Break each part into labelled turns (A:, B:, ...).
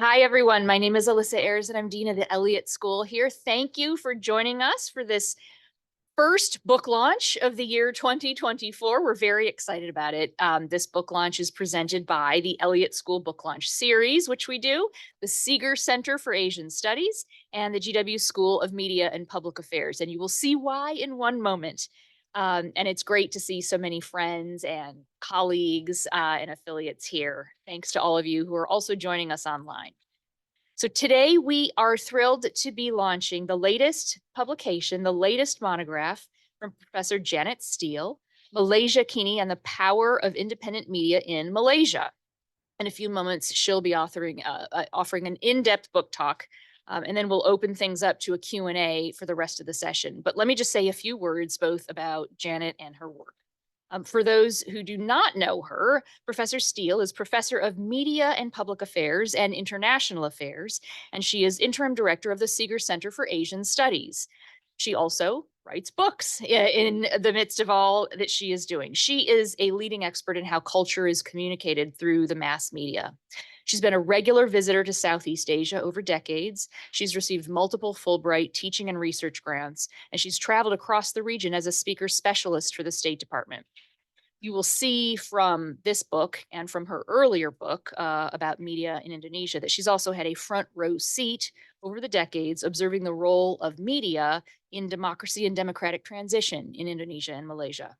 A: Hi, everyone. My name is Alyssa Ayers, and I'm Dean of the Elliott School here. Thank you for joining us for this first book launch of the year 2024. We're very excited about it. This book launch is presented by the Elliott School Book Launch Series, which we do, the Sigur Center for Asian Studies, and the GW School of Media and Public Affairs. And you will see why in one moment. And it's great to see so many friends and colleagues and affiliates here. Thanks to all of you who are also joining us online. So today we are thrilled to be launching the latest publication, the latest monograph from Professor Janet Steele, Malaysiakini and the Power of Independent Media in Malaysia. In a few moments, she'll be offering an in-depth book talk, and then we'll open things up to a Q&A for the rest of the session. But let me just say a few words both about Janet and her work. For those who do not know her, Professor Steele is Professor of Media and Public Affairs and International Affairs, and she is Interim Director of the Sigur Center for Asian Studies. She also writes books in the midst of all that she is doing. She is a leading expert in how culture is communicated through the mass media. She's been a regular visitor to Southeast Asia over decades. She's received multiple Fulbright teaching and research grants, and she's traveled across the region as a speaker specialist for the State Department. You will see from this book and from her earlier book about media in Indonesia that she's also had a front row seat over the decades observing the role of media in democracy and democratic transition in Indonesia and Malaysia.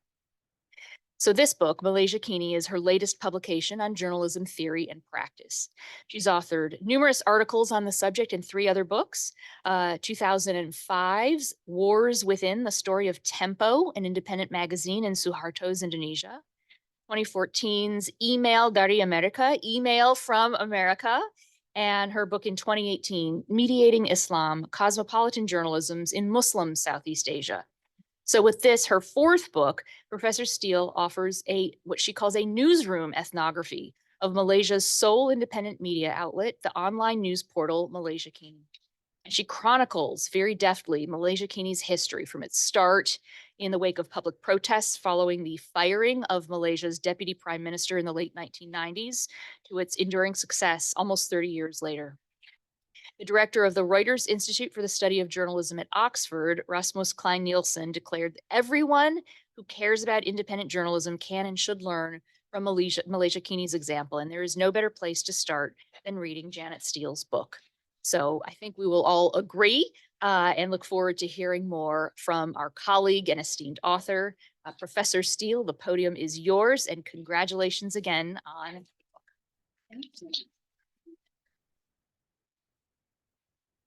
A: So this book, Malaysiakini, is her latest publication on journalism theory and practice. She's authored numerous articles on the subject in 3 other books. 2005's Wars Within, the Story of Tempo, an independent magazine in Suharto's Indonesia. 2014's Email dari Amerika, Email from America. And her book in 2018, Mediating Islam, Cosmopolitan Journalisms in Muslim Southeast Asia. So with this, her 4th book, Professor Steele offers what she calls a newsroom ethnography of Malaysia's sole independent media outlet, the online news portal Malaysiakini. And she chronicles very deftly Malaysiakini's history from its start in the wake of public protests following the firing of Malaysia's deputy prime minister in the late 1990s to its enduring success almost 30 years later. The director of the Reuters Institute for the Study of Journalism at Oxford, Rasmus Klein-Nielsen, declared that everyone who cares about independent journalism can and should learn from Malaysiakini's example, and there is no better place to start than reading Janet Steele's book. So I think we will all agree and look forward to hearing more from our colleague and esteemed author, Professor Steele. The podium is yours, and congratulations again on the book. Thank you.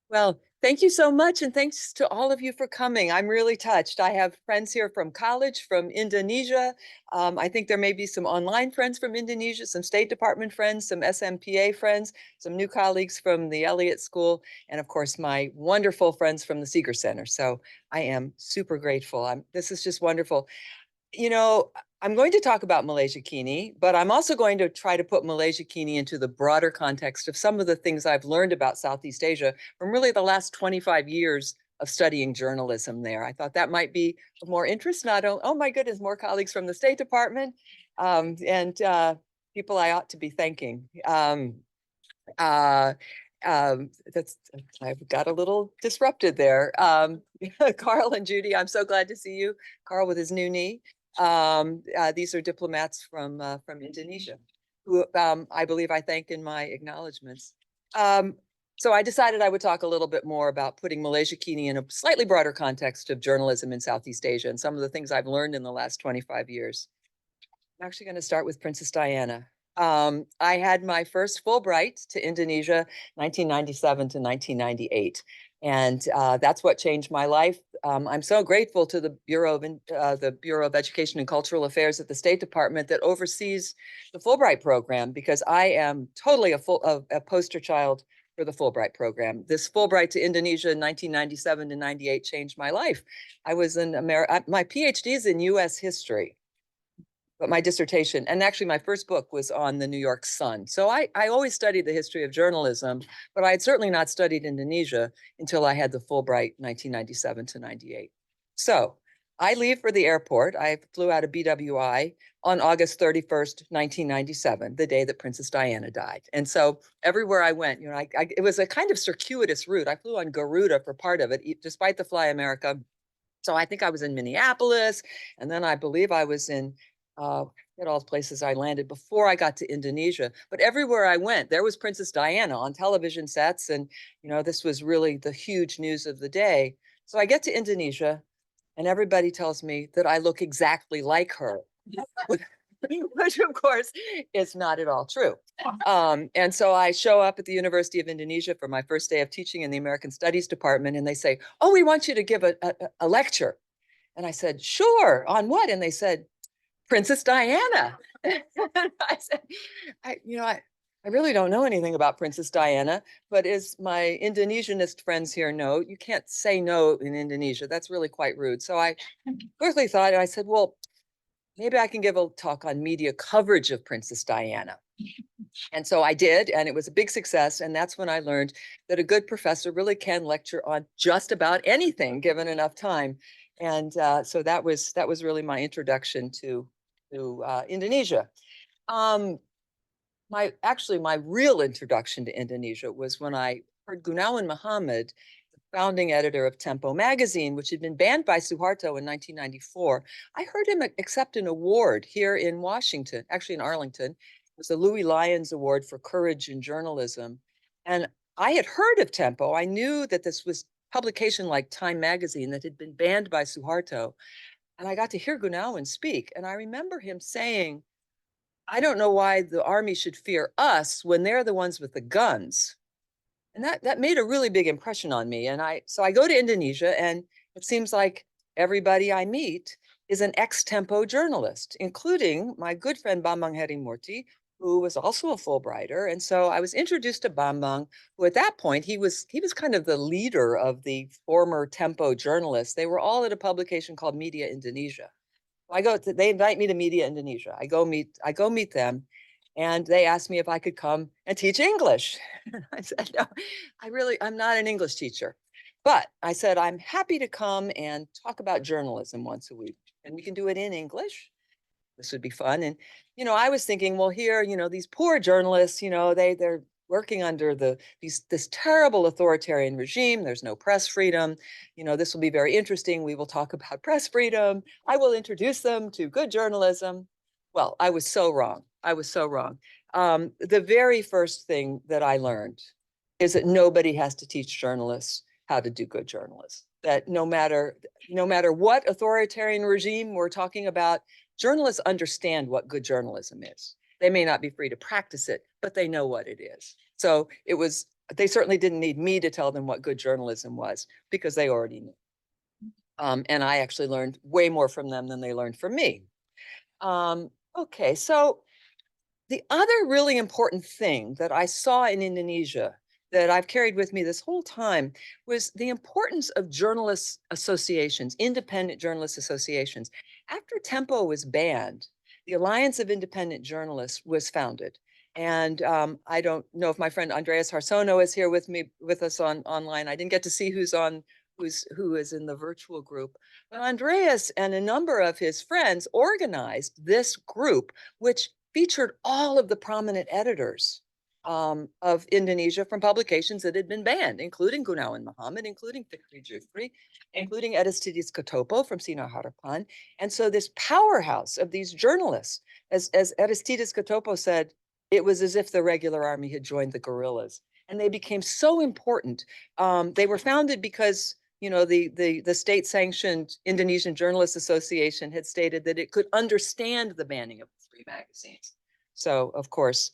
B: Well, thank you so much, and thanks to all of you for coming. I'm really touched. I have friends here from college, from Indonesia. I think there may be some online friends from Indonesia, some State Department friends, some SMPA friends, some new colleagues from the Elliott School, and of course, my wonderful friends from the Sigur Center. So I am super grateful. This is just wonderful. You know, I'm going to talk about Malaysiakini, but I'm also going to try to put Malaysiakini into the broader context of some of the things I've learned about Southeast Asia from really the last 25 years of studying journalism there. I thought that might be of more interest, not only, oh my goodness, more colleagues from the State Department and people I ought to be thanking. I've got a little disrupted there. Carl and Judy, I'm so glad to see you. Carl with his new knee. These are diplomats from Indonesia, who I believe I thank in my acknowledgements. So I decided I would talk a little bit more about putting Malaysiakini in a slightly broader context of journalism in Southeast Asia and some of the things I've learned in the last 25 years. I'm actually going to start with Princess Diana. I had my first Fulbright to Indonesia, 1997 to 1998. And that's what changed my life. I'm so grateful to the Bureau of Education and Cultural Affairs at the State Department that oversees the Fulbright program, because I am totally a poster child for the Fulbright program. This Fulbright to Indonesia in 1997 to 98 changed my life. I was in my PhD is in US history. But my dissertation, and actually my first book, was on the New York Sun. So I always studied the history of journalism, but I had certainly not studied Indonesia until I had the Fulbright 1997 to 98. So I leave for the airport. I flew out of BWI on August 31st, 1997, the day that Princess Diana died. And so everywhere I went, it was a kind of circuitous route. I flew on Garuda for part of it, despite the Fly America. So I think I was in Minneapolis, and then I believe I was in at all the places I landed before I got to Indonesia. But everywhere I went, there was Princess Diana on television sets, and this was really the huge news of the day. So I get to Indonesia, and everybody tells me that I look exactly like her, which of course is not at all true. And so I show up at the University of Indonesia for my first day of teaching in the American Studies department, and they say, "Oh, we want you to give a lecture." And I said, "Sure, on what?" And they said, "Princess Diana." And I said, I really don't know anything about Princess Diana, but as my Indonesianist friends here know, you can't say no in Indonesia. That's really quite rude. So I quickly thought, and I said, well, maybe I can give a talk on media coverage of Princess Diana. And so I did, and it was a big success. And that's when I learned that a good professor really can lecture on just about anything given enough time. And so that was really my introduction to Indonesia. My real introduction to Indonesia was when I heard Gunawan Muhammad, the founding editor of Tempo magazine, which had been banned by Suharto in 1994. I heard him accept an award here in Washington, actually in Arlington. It was the Louis Lyons Award for Courage in Journalism. And I had heard of Tempo. I knew that this was publication like Time magazine that had been banned by Suharto. And I got to hear Gunawan speak. And I remember him saying, "I don't know why the army should fear us when they're the ones with the guns." And that made a really big impression on me. And so I go to Indonesia, and it seems like everybody I meet is an ex-Tempo journalist, including my good friend Bambang Herimurti, who was also a Fulbrighter. And so I was introduced to Bambang, who at that point, he was kind of the leader of the former Tempo journalists. They were all at a publication called Media Indonesia. They invite me to Media Indonesia. I go meet them, and they asked me if I could come and teach English. I said, "No, I'm not an English teacher." But I said, "I'm happy to come and talk about journalism once a week, and we can do it in English. This would be fun." And, I was thinking, well, here, these poor journalists, they're working under this terrible authoritarian regime. There's no press freedom. This will be very interesting. We will talk about press freedom. I will introduce them to good journalism. Well, I was so wrong. I was so wrong. The very first thing that I learned is that nobody has to teach journalists how to do good journalism. That no matter what authoritarian regime we're talking about, journalists understand what good journalism is. They may not be free to practice it, but they know what it is. So they certainly didn't need me to tell them what good journalism was, because they already knew. And I actually learned way more from them than they learned from me. Okay, so the other really important thing that I saw in Indonesia that I've carried with me this whole time was the importance of journalist associations, independent journalist associations. After Tempo was banned, the Alliance of Independent Journalists was founded. And I don't know if my friend Andreas Harsono is here with us online. I didn't get to see who is in the virtual group. But Andreas and a number of his friends organized this group, which featured all of the prominent editors of Indonesia from publications that had been banned, including Gunawan Muhammad, including Fikri Jufri, including Aristides Kotopo from Sinar Harapan. And so this powerhouse of these journalists, as Aristides Kotopo said, it was as if the regular army had joined the guerrillas. And they became so important. They were founded because the state-sanctioned Indonesian Journalists Association had stated that it could understand the banning of the 3 magazines. So, of course,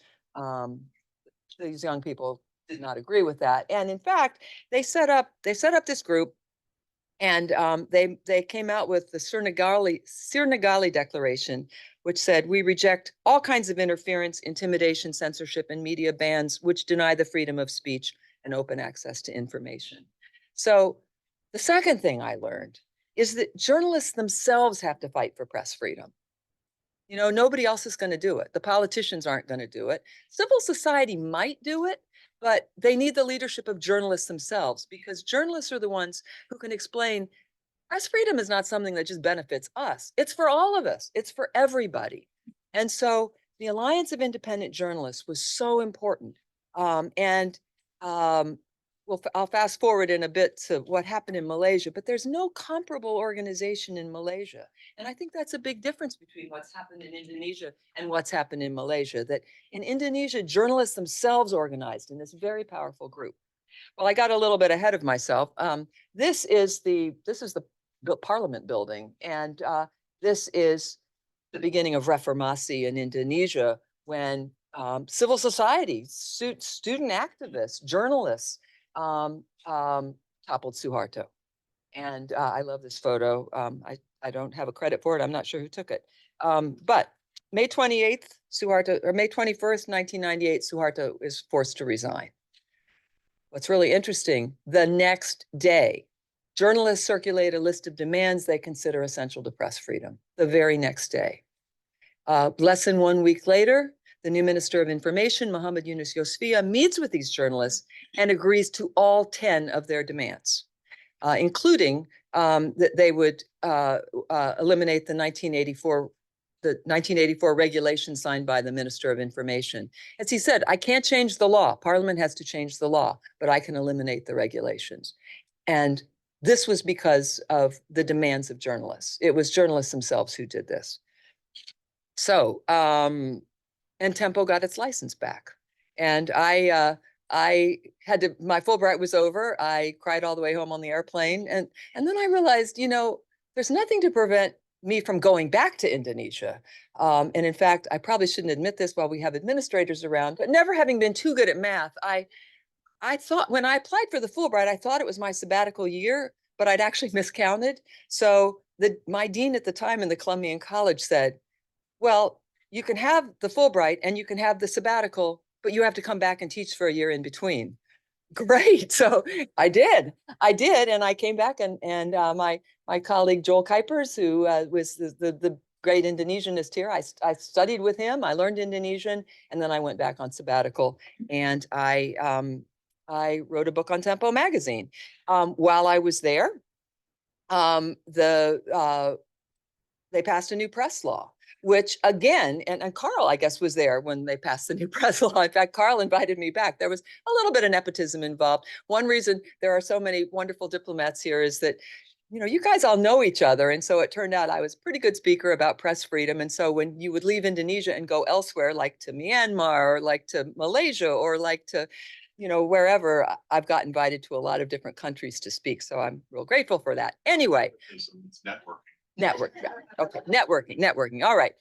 B: these young people did not agree with that. And in fact, they set up this group, and they came out with the Sirnagali Declaration, which said, "We reject all kinds of interference, intimidation, censorship, and media bans which deny the freedom of speech and open access to information." So the second thing I learned is that journalists themselves have to fight for press freedom. Nobody else is going to do it. The politicians aren't going to do it. Civil society might do it, but they need the leadership of journalists themselves, because journalists are the ones who can explain press freedom is not something that just benefits us. It's for all of us. It's for everybody. And so the Alliance of Independent Journalists was so important. I'll fast forward in a bit to what happened in Malaysia, but there's no comparable organization in Malaysia. And I think that's a big difference between what's happened in Indonesia and what's happened in Malaysia, that in Indonesia, journalists themselves organized in this very powerful group. Well, I got a little bit ahead of myself. This is the Parliament building, and this is the beginning of Reformasi in Indonesia, when civil society, student activists, journalists toppled Suharto. And I love this photo. I don't have a credit for it. I'm not sure who took it. But May 28th, May 21st, 1998, Suharto is forced to resign. What's really interesting, the next day, journalists circulate a list of demands they consider essential to press freedom, the very next day. Less than 1 week later, the new Minister of Information, Muhammad Yunus Yosfia, meets with these journalists and agrees to all 10 of their demands, including that they would eliminate the 1984 regulation signed by the Minister of Information. As he said, I can't change the law. Parliament has to change the law, but I can eliminate the regulations. And this was because of the demands of journalists. It was journalists themselves who did this. So, and Tempo got its license back. And I had to, my Fulbright was over. I cried all the way home on the airplane. And then I realized, you know, there's nothing to prevent me from going back to Indonesia. And in fact, I probably shouldn't admit this while we have administrators around, but never having been too good at math, I thought when I applied for the Fulbright, I thought it was my sabbatical year, but I'd actually miscounted. So my dean at the time in the Columbian College said, well, you can have the Fulbright and you can have the sabbatical, but you have to come back and teach for a year in between. Great. So I did, and I came back, and my colleague Joel Kuipers, who was the great Indonesianist here, I studied with him. I learned Indonesian, and then I went back on sabbatical, and I wrote a book on Tempo magazine. While I was there, they passed a new press law, which again, and Carl, I guess, was there when they passed the new press law. In fact, Carl invited me back. There was a little bit of nepotism involved. One reason there are so many wonderful diplomats here is that, you know, you guys all know each other. And so it turned out I was a pretty good speaker about press freedom. And so when you would leave Indonesia and go elsewhere, like to Myanmar, or like to Malaysia, or like to, you know, wherever, I've got invited to a lot of different countries to speak. So I'm real grateful for that. Anyway.
C: It's networking.
B: Okay, networking. All right.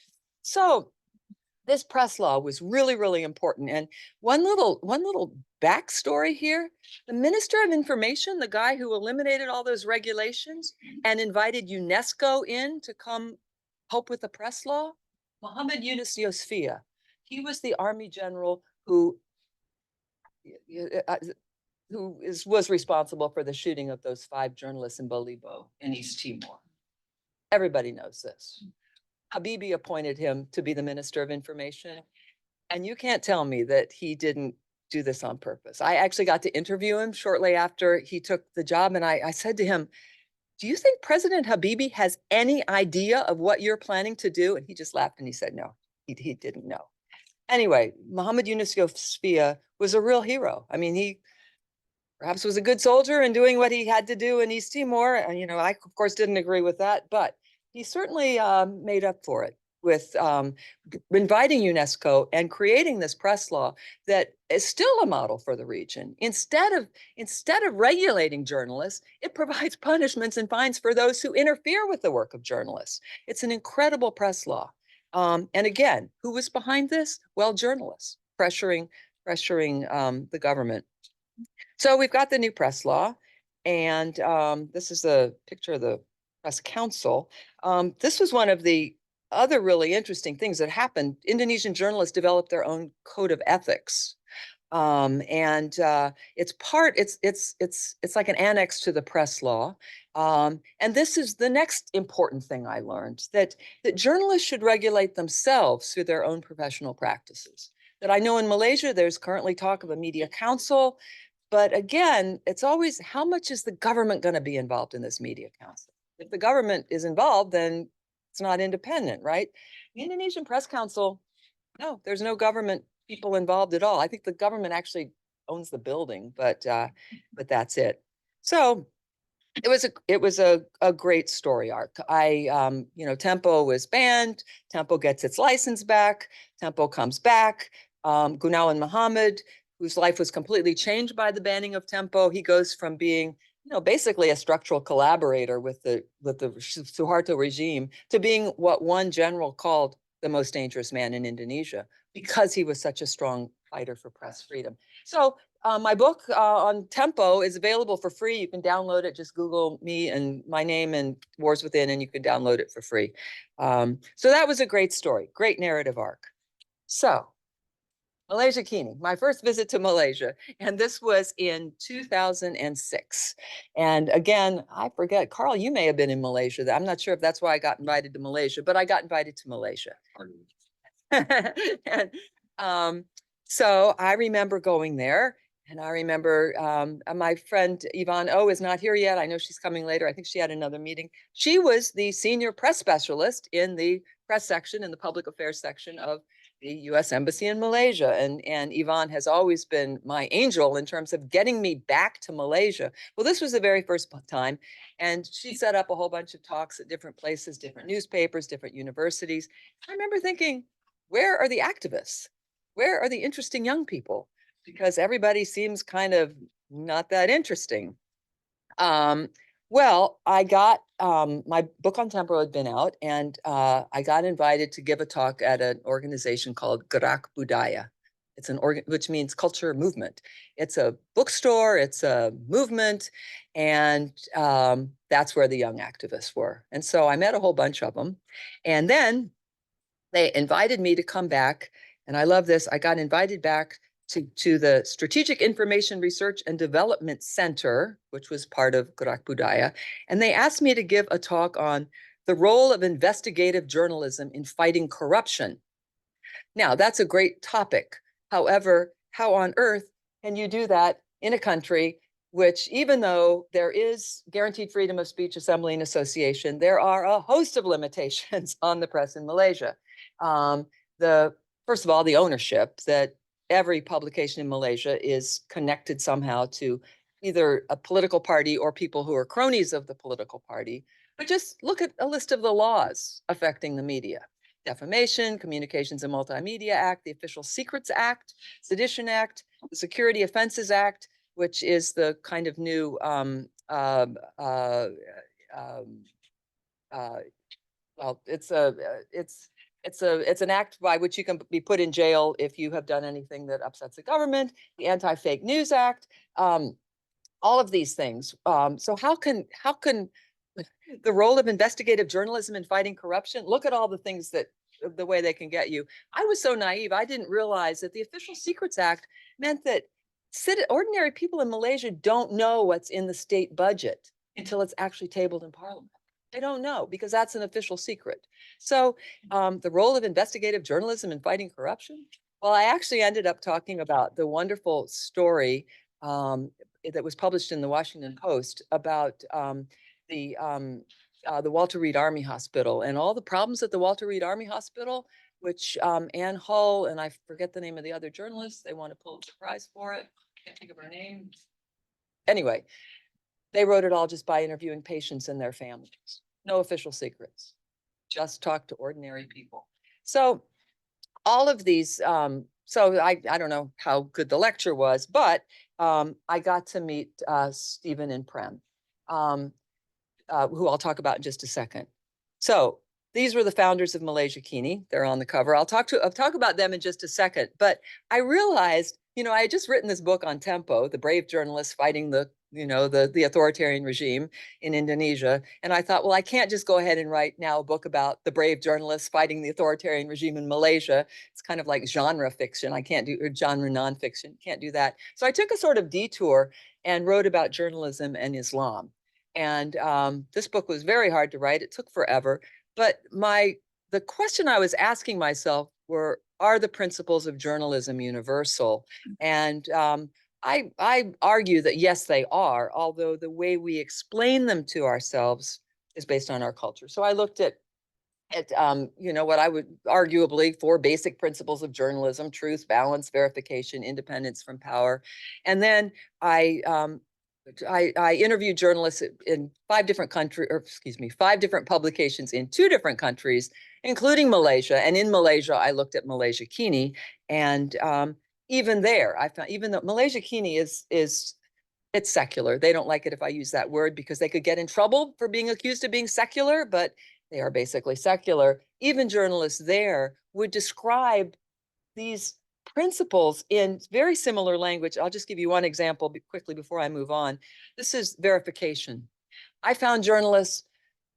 B: So this press law was really, really important. And one little backstory here, the Minister of Information, the guy who eliminated all those regulations and invited UNESCO in to come help with the press law, Muhammad Yunus Yosfia. He was the army general who was responsible for the shooting of those 5 journalists in Balibo in East Timor. Everybody knows this. Habibie appointed him to be the Minister of Information. And you can't tell me that he didn't do this on purpose. I actually got to interview him shortly after he took the job. And I said to him, do you think President Habibie has any idea of what you're planning to do? And he just laughed and he said, no, he didn't know. Anyway, Muhammad Yunus Yosfia was a real hero. I mean, he perhaps was a good soldier and doing what he had to do in East Timor. And, you know, I, of course, didn't agree with that, but he certainly made up for it with inviting UNESCO and creating this press law that is still a model for the region. Instead of regulating journalists, it provides punishments and fines for those who interfere with the work of journalists. It's an incredible press law. And again, who was behind this? Well, journalists pressuring the government. So we've got the new press law, and this is a picture of the press council. This was one of the other really interesting things that happened. Indonesian journalists developed their own code of ethics. It's like an annex to the press law. And this is the next important thing I learned, that journalists should regulate themselves through their own professional practices. That I know in Malaysia, there's currently talk of a media council. But again, it's always, how much is the government going to be involved in this media council? if the government is involved, then it's not independent, right? The Indonesian Press Council, no, there's no government people involved at all. I think the government actually owns the building, but that's it. So it was a great story arc. Tempo was banned. Tempo gets its license back. Tempo comes back. Gunawan Muhammad, whose life was completely changed by the banning of Tempo, he goes from being basically a structural collaborator with the Suharto regime to being what one general called the most dangerous man in Indonesia because he was such a strong fighter for press freedom. So my book on Tempo is available for free. You can download it. Just Google me and my name and Wars Within, and you can download it for free. So that was a great story, great narrative arc. So Malaysiakini, my first visit to Malaysia, and this was in 2006. And again, I forget, Carl, you may have been in Malaysia. I'm not sure if that's why I got invited to Malaysia, but I got invited to Malaysia. And so I remember going there, and I remember my friend Yvonne O is not here yet. I know she's coming later. I think she had another meeting. She was the senior press specialist in the press section, in the public affairs section of the U.S. Embassy in Malaysia. And Yvonne has always been my angel in terms of getting me back to Malaysia. Well, this was the very first time. And she set up a whole bunch of talks at different places, different newspapers, different universities. I remember thinking, where are the activists? Where are the interesting young people? Because everybody seems kind of not that interesting. Well, I got my book on Tempo had been out, and I got invited to give a talk at an organization called Gerak Budaya. It's an organ, which means culture movement. It's a bookstore, it's a movement, and that's where the young activists were. And so I met a whole bunch of them, and then they invited me to come back, and I love this. I got invited back to the Strategic Information Research and Development Center, which was part of Gerak Budaya, and they asked me to give a talk on the role of investigative journalism in fighting corruption. Now, that's a great topic. However, how on earth can you do that in a country which, even though there is guaranteed freedom of speech, assembly, and association, there are a host of limitations on the press in Malaysia. First of all, the ownership, that every publication in Malaysia is connected somehow to either a political party or people who are cronies of the political party. But just look at a list of the laws affecting the media: Defamation, Communications and Multimedia Act, the Official Secrets Act, Sedition Act, the Security Offenses Act, which is the kind of new well, it's an act by which you can be put in jail if you have done anything that upsets the government. The Anti-Fake News Act, all of these things. So how can the role of investigative journalism in fighting corruption? Look at all the things that the way they can get you. I was so naive, I didn't realize that the Official Secrets Act meant that ordinary people in Malaysia don't know what's in the state budget until it's actually tabled in Parliament. They don't know because that's an official secret. So the role of investigative journalism in fighting corruption? Well, I actually ended up talking about the wonderful story that was published in the Washington Post about the Walter Reed Army Hospital and all the problems at the Walter Reed Army Hospital, which Ann Hull, and I forget the name of the other journalist, they won a Pulitzer Prize for it. Can't think of her name. Anyway, they wrote it all just by interviewing patients and their families. No official secrets. Just talk to ordinary people. So all of these, so I don't know how good the lecture was, but I got to meet Stephen and Prem, who I'll talk about in just a second. So these were the founders of Malaysiakini. They're on the cover. I'll talk about them in just a second. But I realized, I had just written this book on Tempo, the brave journalist fighting the authoritarian regime in Indonesia. And I thought, well, I can't just go ahead and write now a book about the brave journalists fighting the authoritarian regime in Malaysia. It's kind of like genre fiction. I can't do, or genre nonfiction. Can't do that. So I took a sort of detour and wrote about journalism and Islam. And this book was very hard to write. It took forever. But the question I was asking myself are the principles of journalism universal? And I argue that yes, they are, although the way we explain them to ourselves is based on our culture. So I looked at what I would arguably 4 basic principles of journalism: truth, balance, verification, independence from power. And then I interviewed journalists in 5 different countries, or excuse me, 5 different publications in 2 different countries, including Malaysia. And in Malaysia, I looked at Malaysiakini, and even there, I found, even though Malaysiakini it's secular. They don't like it if I use that word because they could get in trouble for being accused of being secular, but they are basically secular. Even journalists there would describe these principles in very similar language. I'll just give you one example quickly before I move on. This is verification. I found journalists,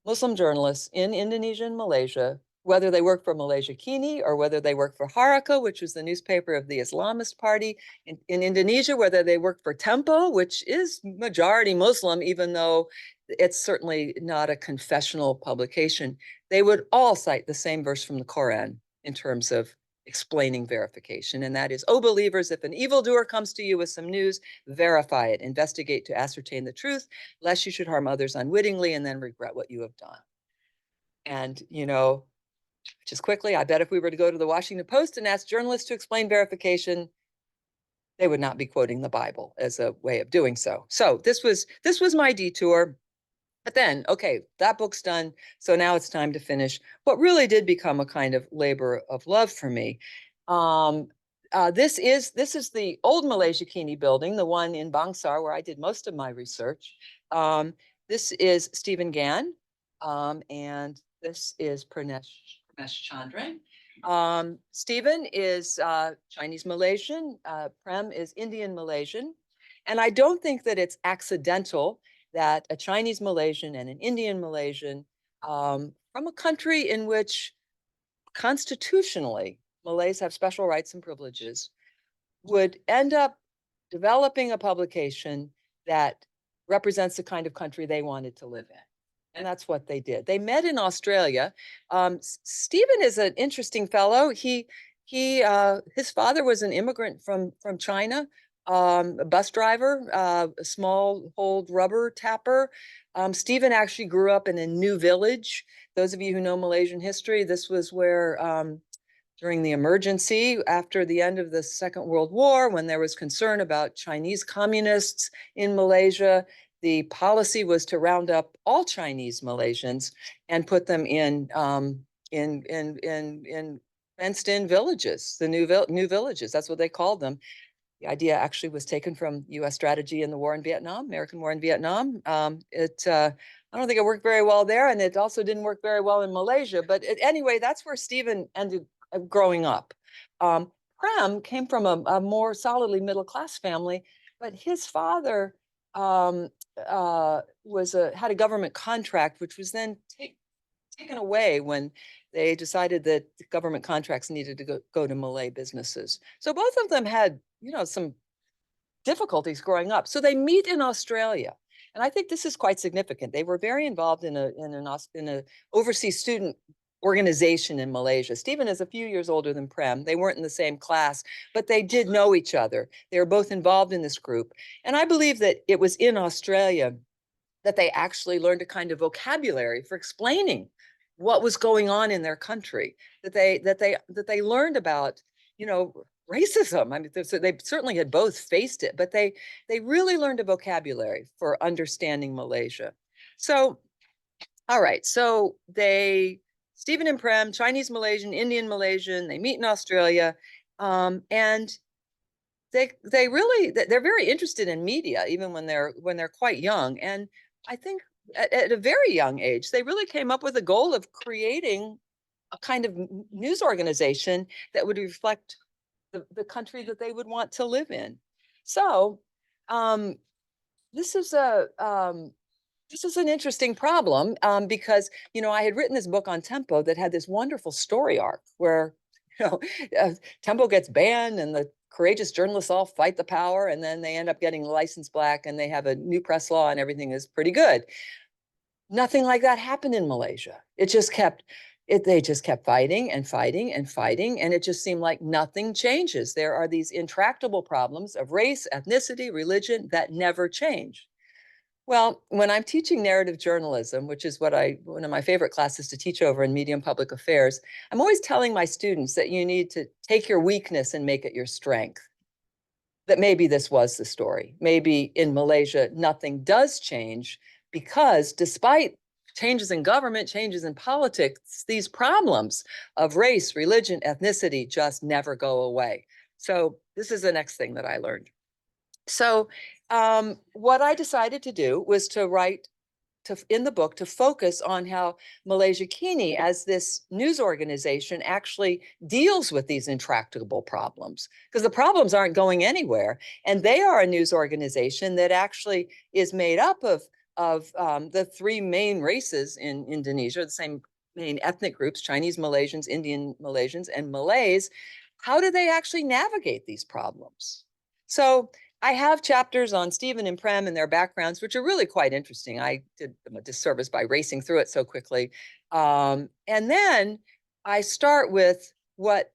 B: Muslim journalists in Indonesia and Malaysia, whether they work for Malaysiakini or whether they work for Haraka, which was the newspaper of the Islamist Party in Indonesia, whether they work for Tempo, which is majority Muslim, even though it's certainly not a confessional publication, they would all cite the same verse from the Quran in terms of explaining verification. And that is, "O believers, if an evildoer comes to you with some news, verify it, investigate to ascertain the truth, lest you should harm others unwittingly and then regret what you have done." And, just quickly, I bet if we were to go to the Washington Post and ask journalists to explain verification, they would not be quoting the Bible as a way of doing so. So this was my detour. But then, okay, that book's done. So now it's time to finish what really did become a kind of labor of love for me. This is the old Malaysiakini building, the one in Bangsar where I did most of my research. This is Stephen Gan, and this is Premesh Chandran. Stephen is Chinese Malaysian, Prem is Indian Malaysian. And I don't think that it's accidental that a Chinese Malaysian and an Indian Malaysian from a country in which constitutionally Malays have special rights and privileges would end up developing a publication that represents the kind of country they wanted to live in. And that's what they did. They met in Australia. Stephen is an interesting fellow. His father was an immigrant from China, a bus driver, a small hold rubber tapper. Stephen actually grew up in a new village. Those of you who know Malaysian history, this was where during the emergency after the end of the Second World War, when there was concern about Chinese communists in Malaysia, the policy was to round up all Chinese Malaysians and put them in fenced-in villages, the new villages. That's what they called them. The idea actually was taken from U.S. strategy in the war in Vietnam, American war in Vietnam. I don't think it worked very well there, and it also didn't work very well in Malaysia. But anyway, that's where Stephen ended up growing up. Prem came from a more solidly middle-class family, but his father had a government contract, which was then taken away when they decided that government contracts needed to go to Malay businesses. So both of them had, some difficulties growing up. So they meet in Australia. And I think this is quite significant. They were very involved in an overseas student organization in Malaysia. Stephen is a few years older than Prem. They weren't in the same class, but they did know each other. They were both involved in this group. And I believe that it was in Australia that they actually learned a kind of vocabulary for explaining what was going on in their country, that they learned about, racism. I mean, so they certainly had both faced it, but they really learned a vocabulary for understanding Malaysia. So, all right, so Stephen and Prem, Chinese Malaysian, Indian Malaysian, they meet in Australia, and they're very interested in media, even when they're quite young. And I think at a very young age, they really came up with a goal of creating a kind of news organization that would reflect the country that they would want to live in. So this is an interesting problem because, I had written this book on Tempo that had this wonderful story arc where, Tempo gets banned and the courageous journalists all fight the power, and then they end up getting license back and they have a new press law and everything is pretty good. Nothing like that happened in Malaysia. They just kept fighting and fighting and fighting, and it just seemed like nothing changes. There are these intractable problems of race, ethnicity, religion that never change. Well, when I'm teaching narrative journalism, which is one of my favorite classes to teach over in media and public affairs, I'm always telling my students that you need to take your weakness and make it your strength. That maybe this was the story. Maybe in Malaysia, nothing does change because despite changes in government, changes in politics, these problems of race, religion, ethnicity just never go away. So this is the next thing that I learned. So what I decided to do was to write in the book to focus on how Malaysiakini, as this news organization, actually deals with these intractable problems, because the problems aren't going anywhere. And they are a news organization that actually is made up of the three main races in Indonesia, the same main ethnic groups: Chinese Malaysians, Indian Malaysians, and Malays. How do they actually navigate these problems? So I have chapters on Stephen and Prem and their backgrounds, which are really quite interesting. I did them a disservice by racing through it so quickly. And then I start with what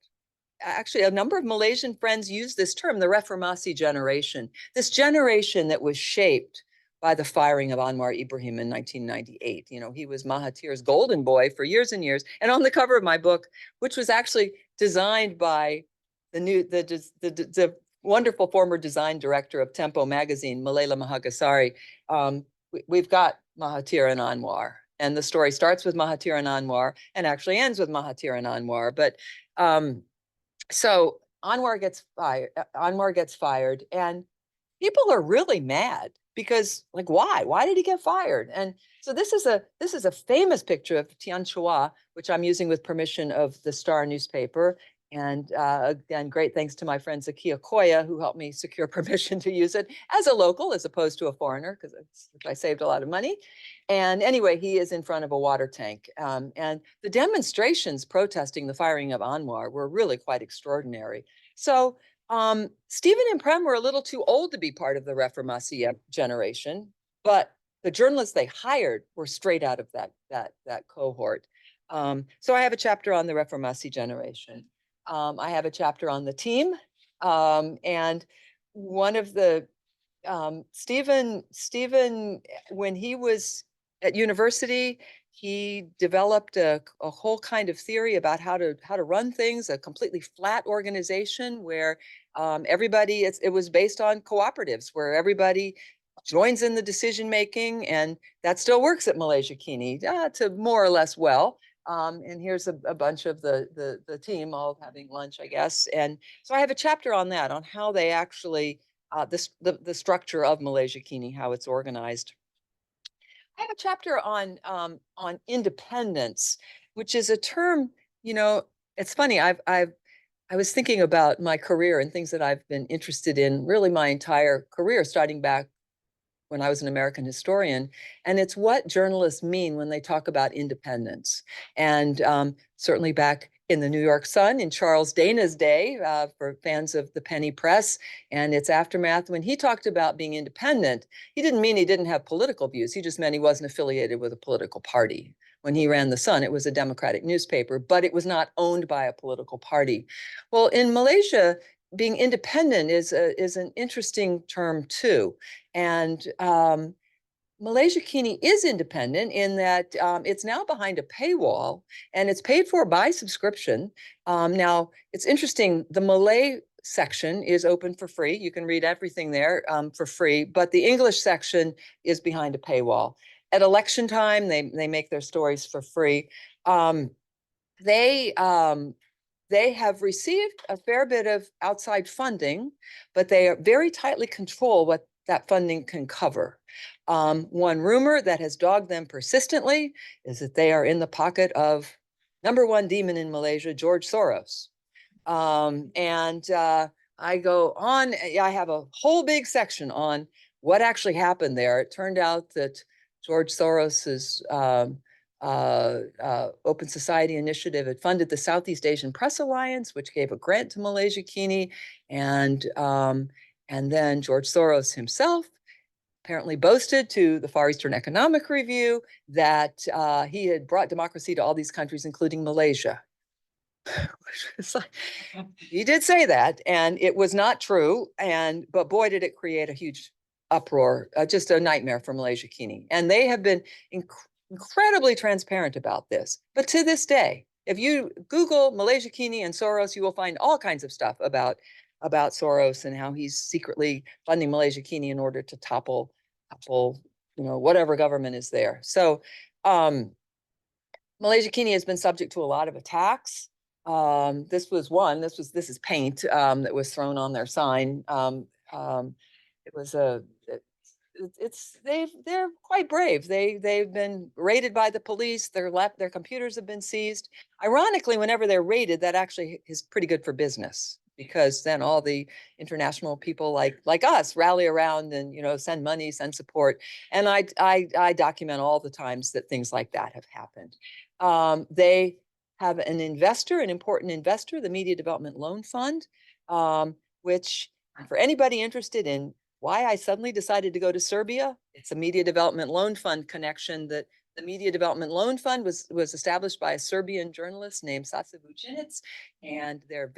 B: actually a number of Malaysian friends use this term, the Reformasi generation, this generation that was shaped by the firing of Anwar Ibrahim in 1998. You know, he was Mahathir's golden boy for years and years. And on the cover of my book, which was actually designed by the wonderful former design director of Tempo magazine, Malayla Mahagasari, we've got Mahathir and Anwar. And the story starts with Mahathir and Anwar and actually ends with Mahathir and Anwar. But so Anwar gets fired, and people are really mad because, like, why? Why did he get fired? And so this is a famous picture of Tian Chua, which I'm using with permission of the Star newspaper. And again, great thanks to my friend Zakia Koya, who helped me secure permission to use it as a local as opposed to a foreigner, because I saved a lot of money. And anyway, he is in front of a water tank. And the demonstrations protesting the firing of Anwar were really quite extraordinary. So Stephen and Prem were a little too old to be part of the Reformasi generation, but the journalists they hired were straight out of that cohort. So I have a chapter on the Reformasi generation. I have a chapter on the team, and one of the Stephen, when he was at university, he developed a whole kind of theory about how to run things, a completely flat organization where everybody, it was based on cooperatives where everybody joins in the decision making, and that still works at Malaysiakini to more or less well. And here's a bunch of the team all having lunch, I guess. And so I have a chapter on that, on how they actually the structure of Malaysiakini, how it's organized. I have a chapter on independence, which is a term, you know, it's funny. I was thinking about my career and things that I've been interested in really my entire career, starting back when I was an American historian. And it's what journalists mean when they talk about independence. And certainly back in the New York Sun in Charles Dana's day, for fans of the penny press and its aftermath, when he talked about being independent, he didn't mean he didn't have political views. He just meant he wasn't affiliated with a political party. When he ran the Sun, it was a Democratic newspaper, but it was not owned by a political party. Well, in Malaysia, being independent is an interesting term too. And Malaysiakini is independent in that it's now behind a paywall and it's paid for by subscription. Now, it's interesting, the Malay section is open for free. You can read everything there for free, but the English section is behind a paywall. At election time, they make their stories for free. They have received a fair bit of outside funding, but they are very tightly control what that funding can cover. One rumor that has dogged them persistently is that they are in the pocket of number one demon in Malaysia, George Soros. I go on, I have a whole big section on what actually happened there. It turned out that George Soros's Open Society Initiative had funded the Southeast Asian Press Alliance, which gave a grant to Malaysiakini, and then George Soros himself apparently boasted to the Far Eastern Economic Review that he had brought democracy to all these countries, including Malaysia. He did say that, and it was not true. But boy, did it create a huge uproar, just a nightmare for Malaysiakini. And they have been incredibly transparent about this. But to this day, if you Google Malaysiakini and Soros, you will find all kinds of stuff about Soros and how he's secretly funding Malaysiakini in order to topple, whatever government is there. So Malaysiakini has been subject to a lot of attacks. This was one. This is paint that was thrown on their sign. It was they're quite brave. They've been raided by the police. Their computers have been seized. Ironically, whenever they're raided, that actually is pretty good for business, because then all the international people like us rally around and send money, send support. And I document all the times that things like that have happened. They have an important investor, the Media Development Loan Fund, which for anybody interested in why I suddenly decided to go to Serbia, it's a Media Development Loan Fund connection. That the Media Development Loan Fund was established by a Serbian journalist named Saša Vucinic, and their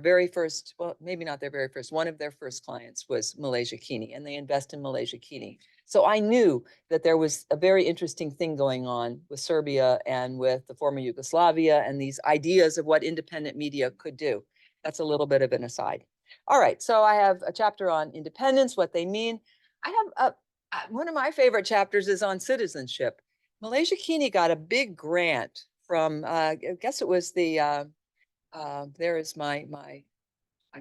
B: very first, well, maybe not their very first, one of their first clients was Malaysiakini, and they invest in Malaysiakini. So I knew that there was a very interesting thing going on with Serbia and with the former Yugoslavia and these ideas of what independent media could do. That's a little bit of an aside. All right, so I have a chapter on independence, what they mean. I have one of my favorite chapters is on citizenship. Malaysiakini got a big grant from, I guess it was the, there is my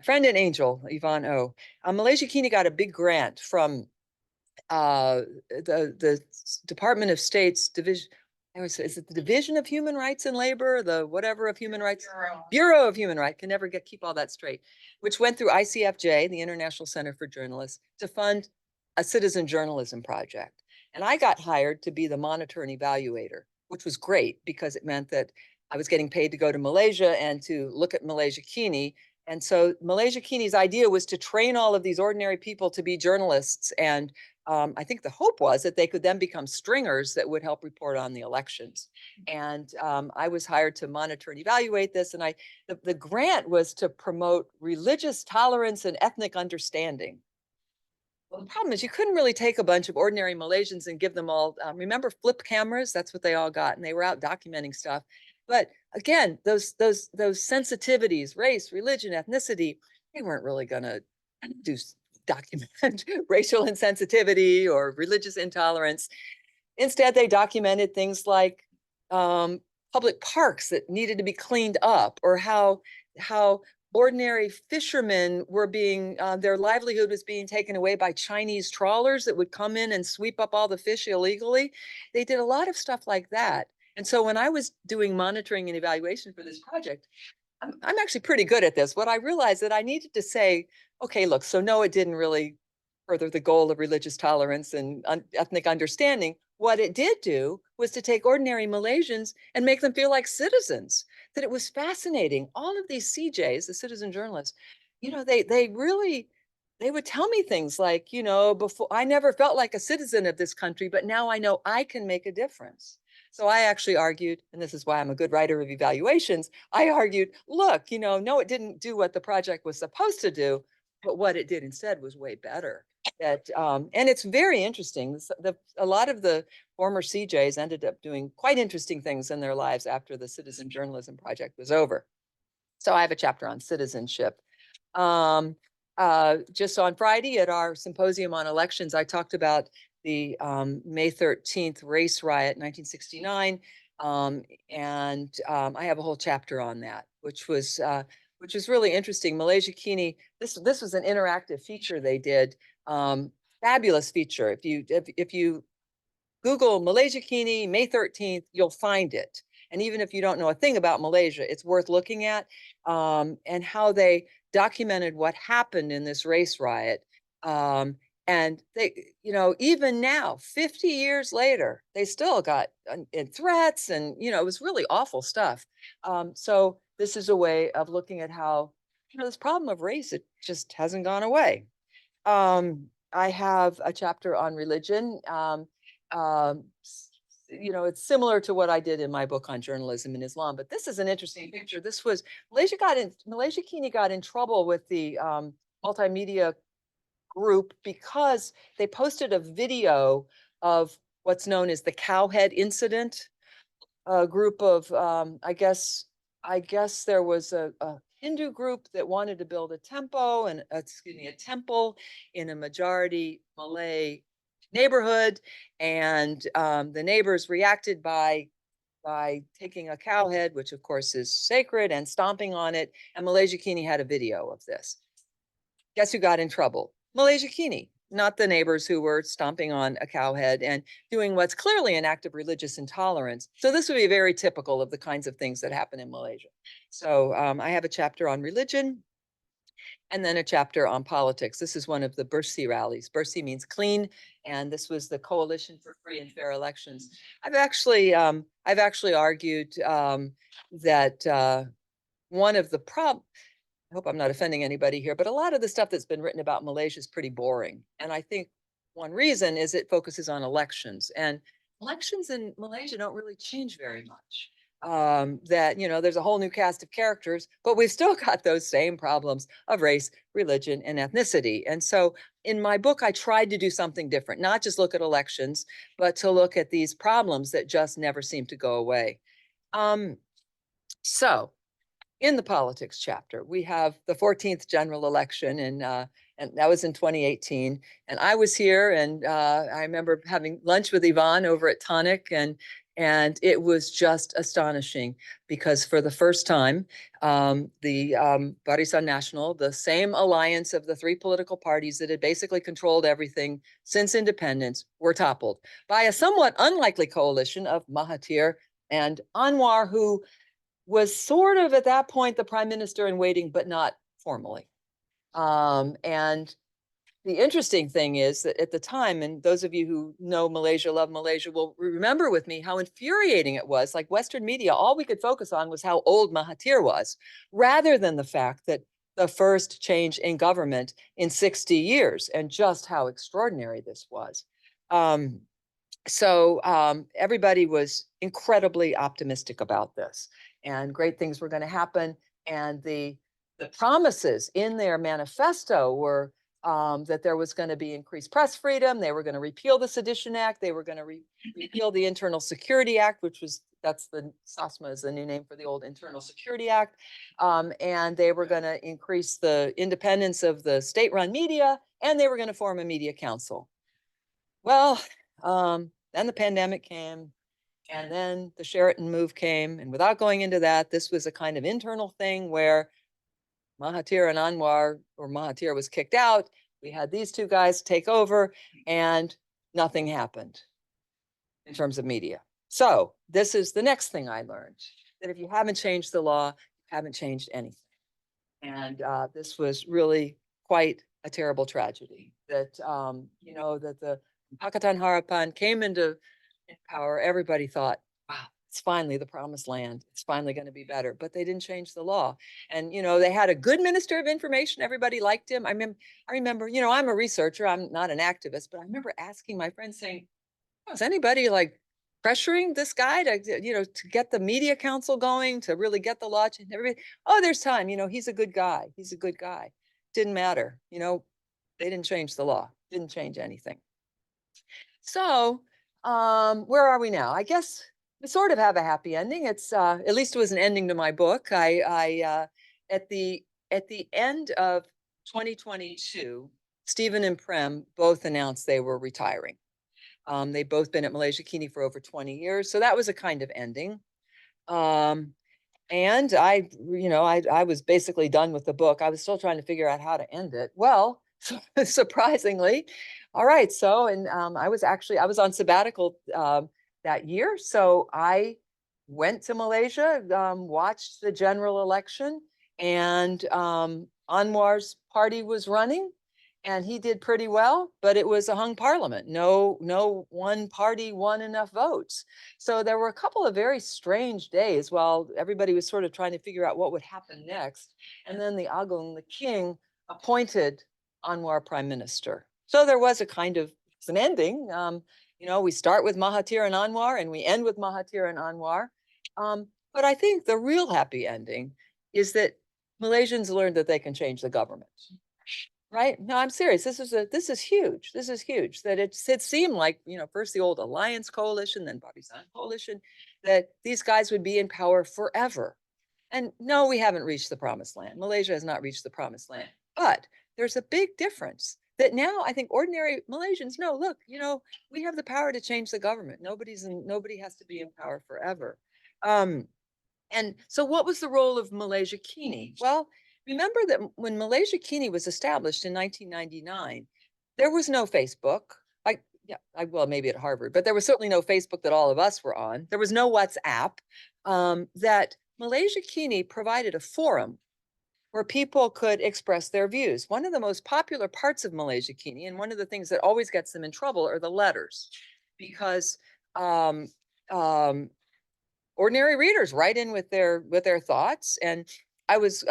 B: friend and angel, Yvonne O. Malaysiakini got a big grant from the Department of State's division. Is it the Division of Human Rights and Labor, the whatever of Human Rights? Bureau of Human Rights, can never keep all that straight, which went through ICFJ, the International Center for Journalists, to fund a citizen journalism project. And I got hired to be the monitor and evaluator, which was great because it meant that I was getting paid to go to Malaysia and to look at Malaysiakini. And so Malaysiakini's idea was to train all of these ordinary people to be journalists. And I think the hope was that they could then become stringers that would help report on the elections. And I was hired to monitor and evaluate this. And the grant was to promote religious tolerance and ethnic understanding. Well, the problem is you couldn't really take a bunch of ordinary Malaysians and give them all, remember flip cameras? That's what they all got. And they were out documenting stuff. But again, those sensitivities, race, religion, ethnicity, they weren't really going to document racial insensitivity or religious intolerance. Instead, they documented things like public parks that needed to be cleaned up, or how ordinary fishermen were being, their livelihood was being taken away by Chinese trawlers that would come in and sweep up all the fish illegally. They did a lot of stuff like that. And so when I was doing monitoring and evaluation for this project, I'm actually pretty good at this. What I realized that I needed to say, okay, look, so no, it didn't really further the goal of religious tolerance and ethnic understanding. What it did do was to take ordinary Malaysians and make them feel like citizens, that it was fascinating. All of these CJs, the citizen journalists, they would tell me things like, before I never felt like a citizen of this country, but now I know I can make a difference. So I actually argued, and this is why I'm a good writer of evaluations, I argued, look, no, it didn't do what the project was supposed to do, but what it did instead was way better. And it's very interesting. A lot of the former CJs ended up doing quite interesting things in their lives after the citizen journalism project was over. So I have a chapter on citizenship. Just on Friday at our symposium on elections, I talked about the May 13th race riot, 1969. And I have a whole chapter on that, which was really interesting. Malaysiakini, this was an interactive feature they did. Fabulous feature. If you Google Malaysiakini May 13th, you'll find it. And even if you don't know a thing about Malaysia, it's worth looking at, and how they documented what happened in this race riot. And they, even now, 50 years later, they still got threats, and, it was really awful stuff. So this is a way of looking at how, this problem of race, it just hasn't gone away. I have a chapter on religion. It's similar to what I did in my book on journalism in Islam, but this is an interesting picture. This was, Malaysiakini got in trouble with the multimedia group because they posted a video of what's known as the Cowhead incident. A group of, I guess there was a Hindu group that wanted to build a temple and, a temple in a majority Malay neighborhood. And the neighbors reacted by taking a cow head, which of course is sacred, and stomping on it. And Malaysiakini had a video of this. Guess who got in trouble? Malaysiakini, not the neighbors who were stomping on a cow head and doing what's clearly an act of religious intolerance. So this would be very typical of the kinds of things that happen in Malaysia. So I have a chapter on religion and then a chapter on politics. This is one of the Bersih rallies. Bersih means clean, and this was the Coalition for Free and Fair Elections. I've actually argued that one of the I hope I'm not offending anybody here, but a lot of the stuff that's been written about Malaysia is pretty boring. And I think one reason is it focuses on elections, and elections in Malaysia don't really change very much. That, there's a whole new cast of characters, but we've still got those same problems of race, religion, and ethnicity. And so in my book, I tried to do something different, not just look at elections, but to look at these problems that just never seem to go away. So in the politics chapter, we have the 14th general election, and that was in 2018. And I was here, and I remember having lunch with Yvonne over at Tonic, and it was just astonishing because for the first time, the Barisan Nasional, the same alliance of the three political parties that had basically controlled everything since independence, were toppled by a somewhat unlikely coalition of Mahathir and Anwar, who was sort of at that point the prime minister in waiting, but not formally. And the interesting thing is that at the time, and those of you who know Malaysia, love Malaysia, will remember with me how infuriating it was. Like Western media, all we could focus on was how old Mahathir was, rather than the fact that the first change in government in 60 years and just how extraordinary this was. So everybody was incredibly optimistic about this, and great things were going to happen. And the promises in their manifesto were that there was going to be increased press freedom. They were going to repeal the Sedition Act. They were going to repeal the Internal Security Act, that's the SASMA is the new name for the old Internal Security Act. And they were going to increase the independence of the state-run media, and they were going to form a media council. Well, then the pandemic came, and then the Sheraton move came. And without going into that, this was a kind of internal thing where Mahathir and Anwar, or Mahathir was kicked out. We had these two guys take over, and nothing happened in terms of media. So this is the next thing I learned, that if you haven't changed the law, you haven't changed anything. And this was really quite a terrible tragedy that, that the Pakatan Harapan came into power. Everybody thought, wow, it's finally the promised land. It's finally going to be better. But they didn't change the law. And, they had a good minister of information. Everybody liked him. I remember, I'm a researcher. I'm not an activist, but I remember asking my friends saying, is anybody like pressuring this guy to, to get the media council going, to really get the law changed? Everybody, oh, there's time. He's a good guy. He's a good guy. Didn't matter. They didn't change the law. Didn't change anything. So where are we now? I guess we sort of have a happy ending. It's at least it was an ending to my book. I at the end of 2022, Stephen and Prem both announced they were retiring. They've both been at Malaysiakini for over 20 years, so that was a kind of ending. And I was basically done with the book. I was still trying to figure out how to end it. Well, surprisingly, all right. So, and I was on sabbatical that year. So I went to Malaysia, watched the general election, and Anwar's party was running, and he did pretty well, but it was a hung parliament. No one party won enough votes. So there were a couple of very strange days while everybody was sort of trying to figure out what would happen next. And then the Agong, the king, appointed Anwar prime minister. So there was a kind of an ending. We start with Mahathir and Anwar, and we end with Mahathir and Anwar. But I think the real happy ending is that Malaysians learned that they can change the government. Right? No, I'm serious. This is huge. This is huge. That it seemed like, first the old Alliance Coalition, then Pakistan Coalition, that these guys would be in power forever. And no, we haven't reached the promised land. Malaysia has not reached the promised land. But there's a big difference that now I think ordinary Malaysians know, look, we have the power to change the government. Nobody has to be in power forever. And so what was the role of Malaysiakini? Well, remember that when Malaysiakini was established in 1999, there was no Facebook. Well, maybe at Harvard, but there was certainly no Facebook that all of us were on. There was no WhatsApp. That Malaysiakini provided a forum where people could express their views. One of the most popular parts of Malaysiakini, and one of the things that always gets them in trouble, are the letters, because um, um, ordinary readers write in with their thoughts. And I was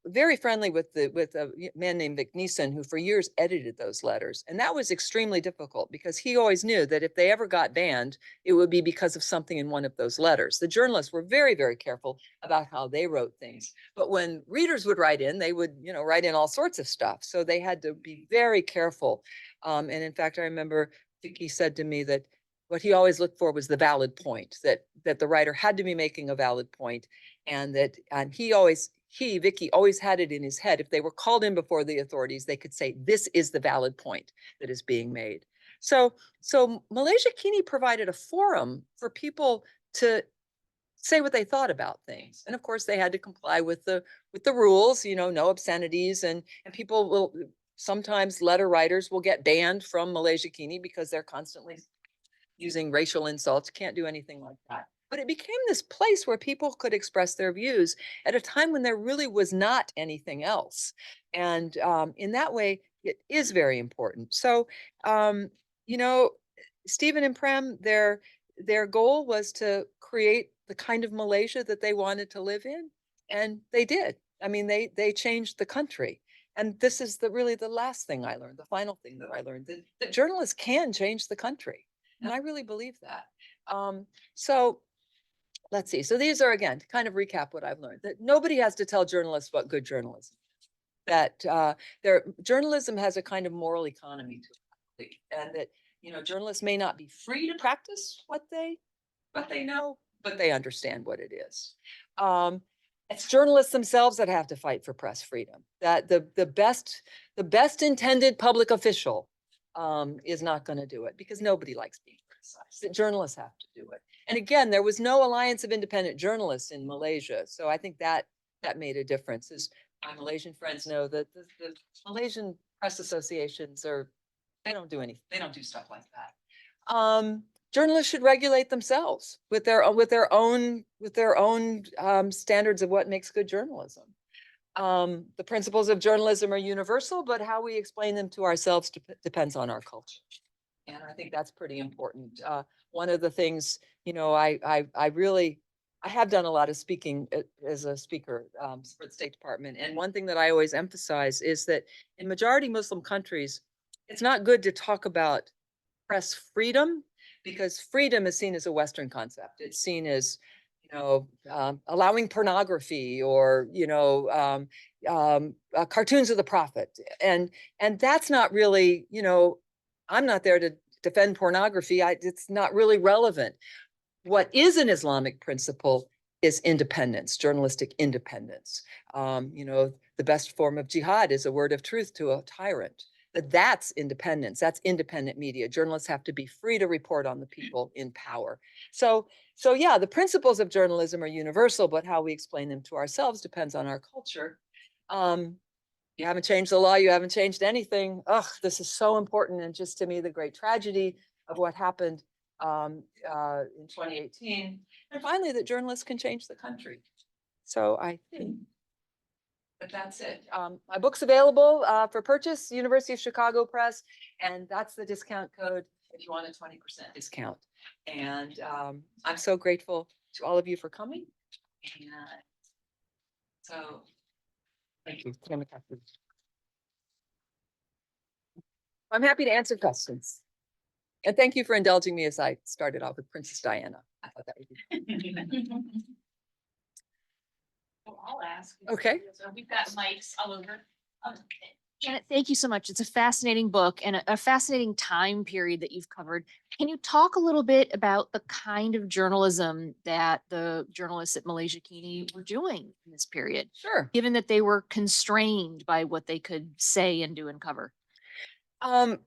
B: very friendly with a man named Vic Neeson, who for years edited those letters. And that was extremely difficult because he always knew that if they ever got banned, it would be because of something in one of those letters. The journalists were very, very careful about how they wrote things. But when readers would write in, they would, write in all sorts of stuff. So they had to be very careful. And in fact, I remember Vicky said to me that what he always looked for was the valid point, that the writer had to be making a valid point, and Vicky always had it in his head. If they were called in before the authorities, they could say, this is the valid point that is being made. So Malaysiakini provided a forum for people to say what they thought about things. And of course, they had to comply with the rules, no obscenities, and people will sometimes, letter writers will get banned from Malaysiakini because they're constantly using racial insults. Can't do anything like that. But it became this place where people could express their views at a time when there really was not anything else. And in that way, it is very important. So, Stephen and Prem, their goal was to create the kind of Malaysia that they wanted to live in, and they did. I mean, they changed the country. And this is really the last thing I learned, the final thing that I learned, that journalists can change the country. And I really believe that. So let's see. So these are, again, to kind of recap what I've learned, that nobody has to tell journalists what good journalism is, that journalism has a kind of moral economy to it, and that, journalists may not be free to practice what they know, but they understand what it is. It's journalists themselves that have to fight for press freedom, that the best intended public official is not going to do it, because nobody likes being criticized. The journalists have to do it. And again, there was no Alliance of Independent Journalists in Malaysia. So I think that made a difference. As my Malaysian friends know, that the Malaysian press associations they don't do anything. They don't do stuff like that. Journalists should regulate themselves with their own standards of what makes good journalism. The principles of journalism are universal, but how we explain them to ourselves depends on our culture. And I think that's pretty important. One of the things, I have done a lot of speaking as a speaker for the State Department. And one thing that I always emphasize is that in majority Muslim countries, it's not good to talk about press freedom, because freedom is seen as a Western concept. It's seen as, allowing pornography, or, cartoons of the prophet. And that's not really, I'm not there to defend pornography. It's not really relevant. What is an Islamic principle is independence, journalistic independence. The best form of jihad is a word of truth to a tyrant. But that's independence. That's independent media. Journalists have to be free to report on the people in power. So yeah, the principles of journalism are universal, but how we explain them to ourselves depends on our culture. You haven't changed the law, you haven't changed anything. Ugh, this is so important. And just to me, the great tragedy of what happened in 2018. And finally, that journalists can change the country. So I think but that's it. My book's available for purchase, University of Chicago Press, and that's the discount code if you want a 20% discount. And I'm so grateful to all of you for coming. And so, thank you. I'm happy to answer questions. And thank you for indulging me as I started off with Princess Diana. I thought that would be
C: Well, I'll ask.
B: Okay.
C: So we've got mics all over.
A: Janet, thank you so much. It's a fascinating book and a fascinating time period that you've covered. Can you talk a little bit about the kind of journalism that the journalists at Malaysiakini were doing in this period,
B: Sure.
A: given that they were constrained by what they could say and do and cover?
B: There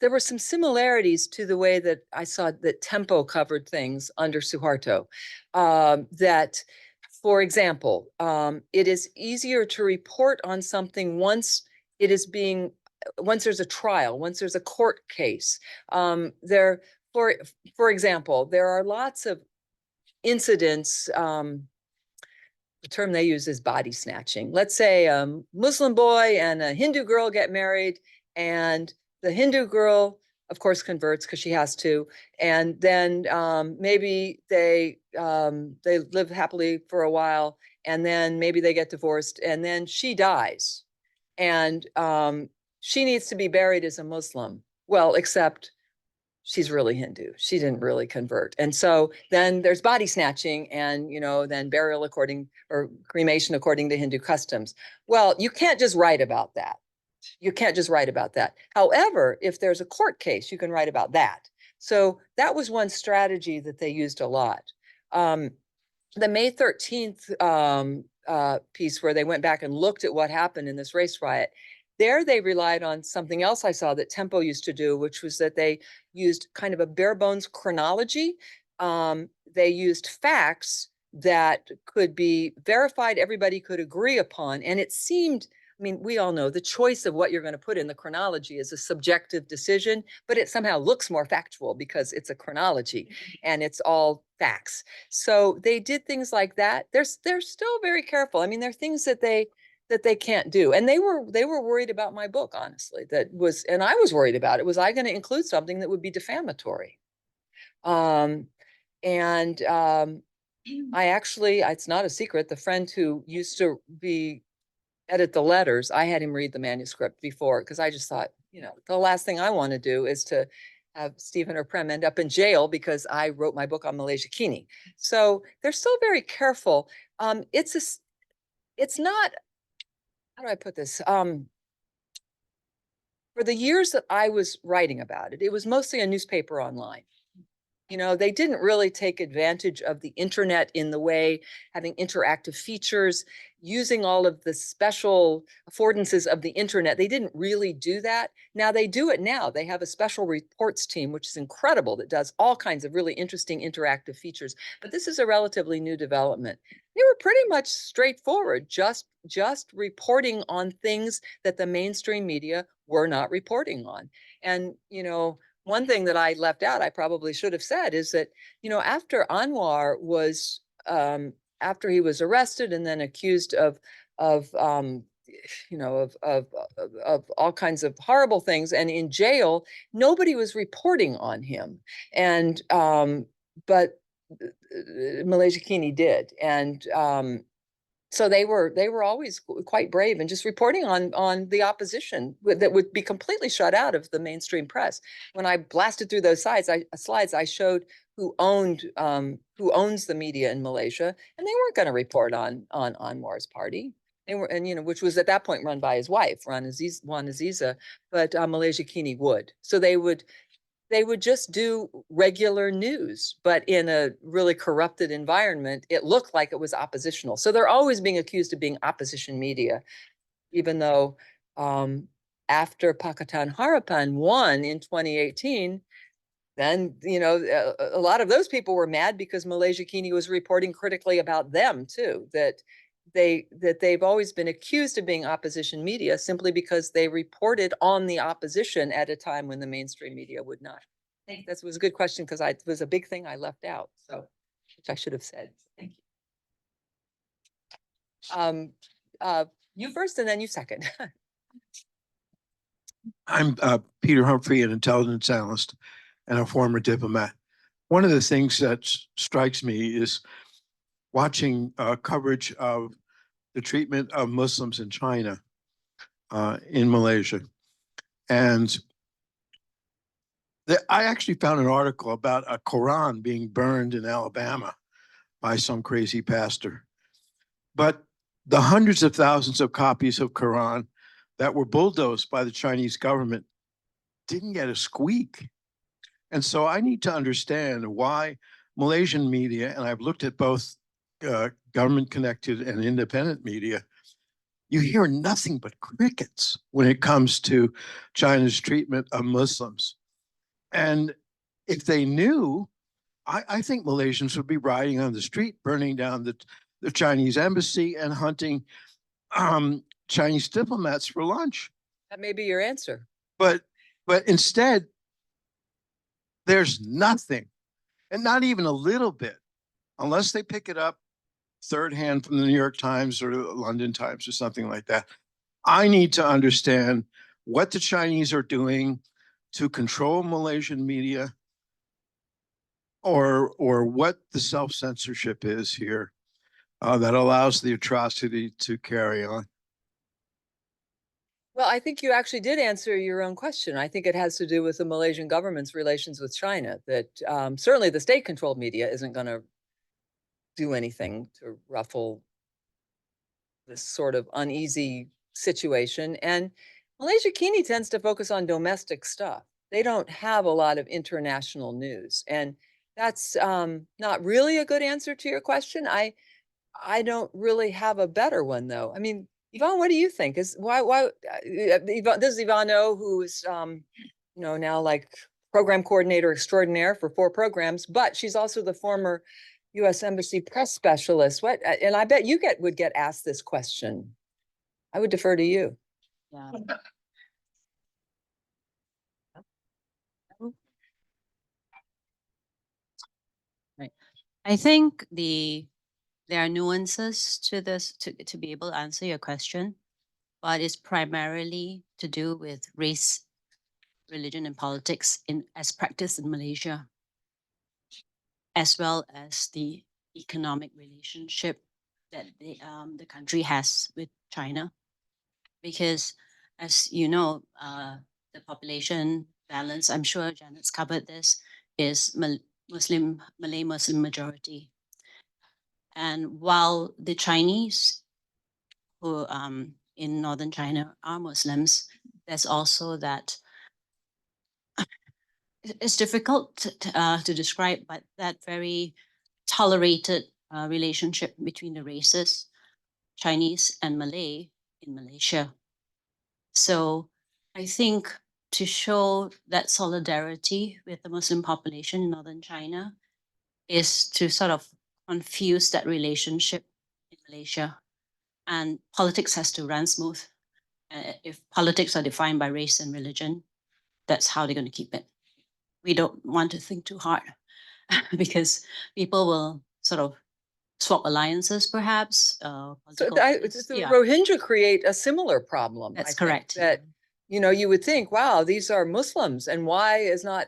B: were some similarities to the way that I saw that Tempo covered things under Suharto. That, for example, it is easier to report on something once it is being, once there's a trial, once there's a court case. For example, there are lots of incidents. The term they use is body snatching. Let's say a Muslim boy and a Hindu girl get married, and the Hindu girl, of course, converts because she has to, and then maybe they live happily for a while, and then maybe they get divorced, and then she dies, and she needs to be buried as a Muslim. Well, except she's really Hindu. She didn't really convert. And so then there's body snatching and, then burial according, or cremation according to Hindu customs. Well, you can't just write about that. You can't just write about that. However, if there's a court case, you can write about that. So that was one strategy that they used a lot. The May 13th piece where they went back and looked at what happened in this race riot, there they relied on something else I saw that Tempo used to do, which was that they used kind of a bare bones chronology. They used facts that could be verified, everybody could agree upon. And it seemed, I mean, we all know the choice of what you're going to put in the chronology is a subjective decision, but it somehow looks more factual because it's a chronology and it's all facts. So they did things like that. They're still very careful. I mean, there are things that they can't do. And they were worried about my book, honestly, and I was worried about it. Was I going to include something that would be defamatory? I actually, it's not a secret, the friend who used to edit the letters, I had him read the manuscript before, because I just thought, the last thing I want to do is to have Stephen or Prem end up in jail because I wrote my book on Malaysiakini. So they're still very careful. It's not, how do I put this? For the years that I was writing about it, it was mostly a newspaper online. They didn't really take advantage of the internet in the way, having interactive features, using all of the special affordances of the internet. They didn't really do that. Now they do it now. They have a special reports team, which is incredible, that does all kinds of really interesting interactive features. But this is a relatively new development. They were pretty much straightforward, just reporting on things that the mainstream media were not reporting on. And, one thing that I left out, I probably should have said, is that, after Anwar was, after he was arrested and then accused of all kinds of horrible things and in jail, nobody was reporting on him. And, but Malaysiakini did. And, so they were always quite brave and just reporting on the opposition that would be completely shut out of the mainstream press. When I blasted through those slides, I showed who owns the media in Malaysia, and they weren't going to report on Anwar's party. They were, and which was at that point run by his wife, Wan Aziza, but Malaysiakini would. So they would just do regular news, but in a really corrupted environment, it looked like it was oppositional. So they're always being accused of being opposition media, even though after Pakatan Harapan won in 2018, then, a lot of those people were mad because Malaysiakini was reporting critically about them too, that they've always been accused of being opposition media simply because they reported on the opposition at a time when the mainstream media would not. I think that was a good question because it was a big thing I left out, so which I should have said. Thank you. You first and then you second.
C: I'm Peter Humphrey, an intelligence analyst and a former diplomat. One of the things that strikes me is watching coverage of the treatment of Muslims in China, in Malaysia. And I actually found an article about a Quran being burned in Alabama by some crazy pastor. But the hundreds of thousands of copies of Quran that were bulldozed by the Chinese government didn't get a squeak. And so I need to understand why Malaysian media, and I've looked at both government connected and independent media, you hear nothing but crickets when it comes to China's treatment of Muslims. And if they knew, I think Malaysians would be riding on the street, burning down the Chinese embassy and hunting Chinese diplomats for lunch.
B: That may be your answer.
C: But instead, there's nothing, and not even a little bit, unless they pick it up third hand from the New York Times or the London Times or something like that. I need to understand what the Chinese are doing to control Malaysian media, or what the self-censorship is here that allows the atrocity to carry on.
B: Well, I think you actually did answer your own question. I think it has to do with the Malaysian government's relations with China, that certainly the state-controlled media isn't going to do anything to ruffle this sort of uneasy situation. And Malaysiakini tends to focus on domestic stuff. They don't have a lot of international news. And that's not really a good answer to your question. I don't really have a better one, though. I mean, Yvonne, what do you think? Why Yvonne, this is Yvonne O, who is now like program coordinator extraordinaire for 4 programs, but she's also the former U.S. Embassy press specialist. And I bet you would get asked this question. I would defer to you.
D: Yeah. Right. I think there are nuances to this to be able to answer your question, but it's primarily to do with race, religion, and politics as practiced in Malaysia, as well as the economic relationship that the country has with China. Because, as you know, the population balance, I'm sure Janet's covered this, is Malay Muslim majority. And while the Chinese who in northern China are Muslims, there's also that, it's difficult to describe, but that very tolerated relationship between the races, Chinese and Malay in Malaysia. So I think to show that solidarity with the Muslim population in northern China is to sort of confuse that relationship in Malaysia. And politics has to run smooth. If politics are defined by race and religion, that's how they're going to keep it. We don't want to think too hard because people will sort of swap alliances, perhaps.
B: So the Rohingya create a similar problem.
D: That's correct.
B: That, you would think, wow, these are Muslims, and why is not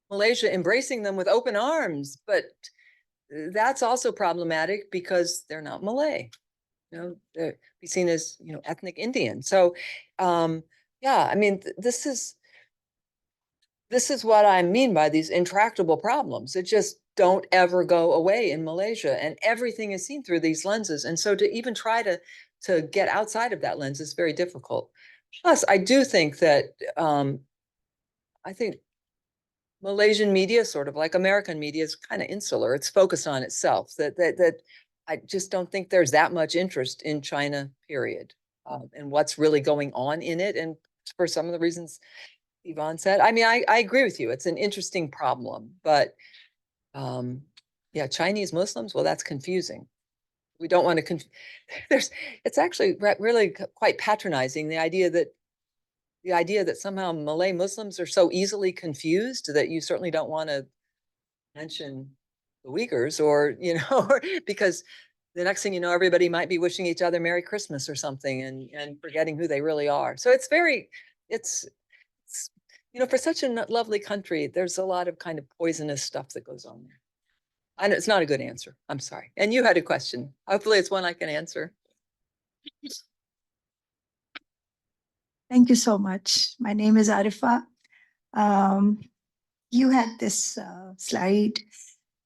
B: Malaysia embracing them with open arms? But that's also problematic because they're not Malay. They're be seen as, ethnic Indian. So, yeah, I mean, this is what I mean by these intractable problems. It just don't ever go away in Malaysia, and everything is seen through these lenses. And so to even try to get outside of that lens is very difficult. Plus, I do think that I think Malaysian media, sort of like American media, is kind of insular. It's focused on itself. That I just don't think there's that much interest in China, period, and what's really going on in it. And for some of the reasons Yvonne said, I mean, I agree with you. It's an interesting problem, but yeah, Chinese Muslims, well, that's confusing. We don't want to it's actually really quite patronizing, the idea that somehow Malay Muslims are so easily confused that you certainly don't want to mention the Uyghurs, or because the next thing you know, everybody might be wishing each other Merry Christmas or something and forgetting who they really are. So it's for such a lovely country, there's a lot of kind of poisonous stuff that goes on there. And it's not a good answer. I'm sorry. And you had a question. Hopefully it's one I can answer.
E: Thank you so much. My name is Arifa. You had this slide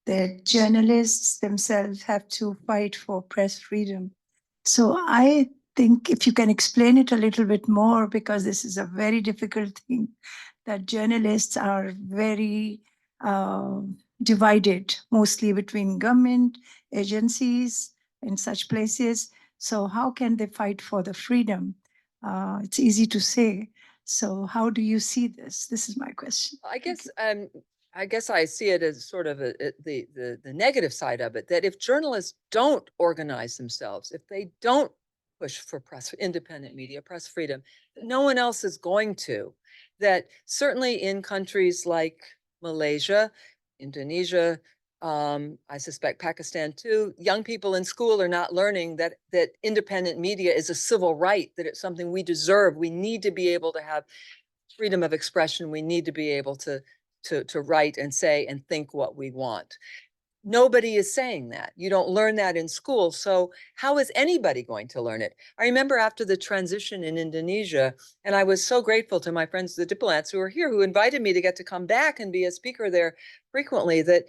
E: that journalists themselves have to fight for press freedom. So I think if you can explain it a little bit more, because this is a very difficult thing, that journalists are very divided, mostly between government agencies in such places. So how can they fight for the freedom? It's easy to say. So how do you see this? This is my question.
B: I guess I see it as sort of the negative side of it, that if journalists don't organize themselves, if they don't push for independent media, press freedom, no one else is going to. That certainly in countries like Malaysia, Indonesia, I suspect Pakistan too, young people in school are not learning that independent media is a civil right, that it's something we deserve. We need to be able to have freedom of expression. We need to be able to write and say and think what we want. Nobody is saying that. You don't learn that in school. So how is anybody going to learn it? I remember after the transition in Indonesia, and I was so grateful to my friends, the diplomats who are here, who invited me to get to come back and be a speaker there frequently, that,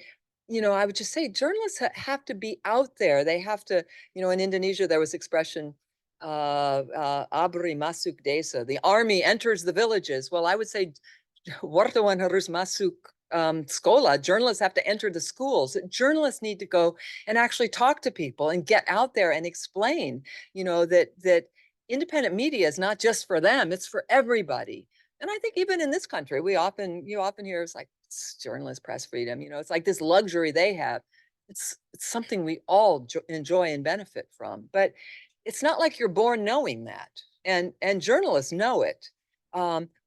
B: you know, I would just say journalists have to be out there. They have to, you know, in Indonesia, there was expression, abri masuk desa, the army enters the villages. Well, I would say wartawan harus masuk sekolah. Journalists have to enter the schools. Journalists need to go and actually talk to people and get out there and explain, you know, that independent media is not just for them, it's for everybody. And I think even in this country, you often hear it's like, it's journalist press freedom, you know, it's like this luxury they have. It's something we all enjoy and benefit from, but it's not like you're born knowing that. And journalists know it.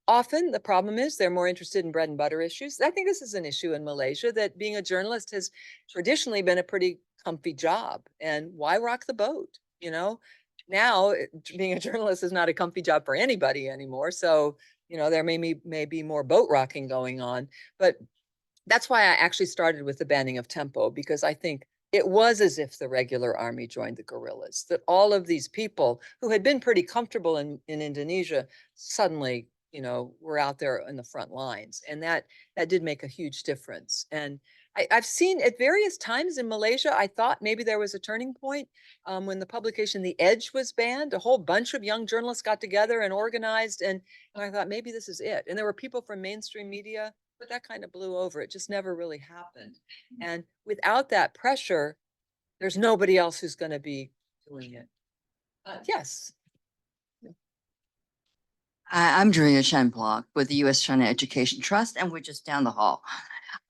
B: Often the problem is they're more interested in bread and butter issues. I think this is an issue in Malaysia, that being a journalist has traditionally been a pretty comfy job. And why rock the boat? You know, now being a journalist is not a comfy job for anybody anymore. So, you know, there may be more boat rocking going on. But that's why I actually started with the banning of tempo, because I think it was as if the regular army joined the guerrillas, that all of these people who had been pretty comfortable in Indonesia suddenly, you know, were out there in the front lines. And that did make a huge difference. And I've seen at various times in Malaysia, I thought maybe there was a turning point when the publication The Edge was banned. A whole bunch of young journalists got together and organized, and I thought maybe this is it. And there were people from mainstream media, but that kind of blew over. It just never really happened. And without that pressure, there's nobody else who's going to be doing it. Yes.
F: I'm Julia Shenblock with the U.S. China Education Trust, and we're just down the hall.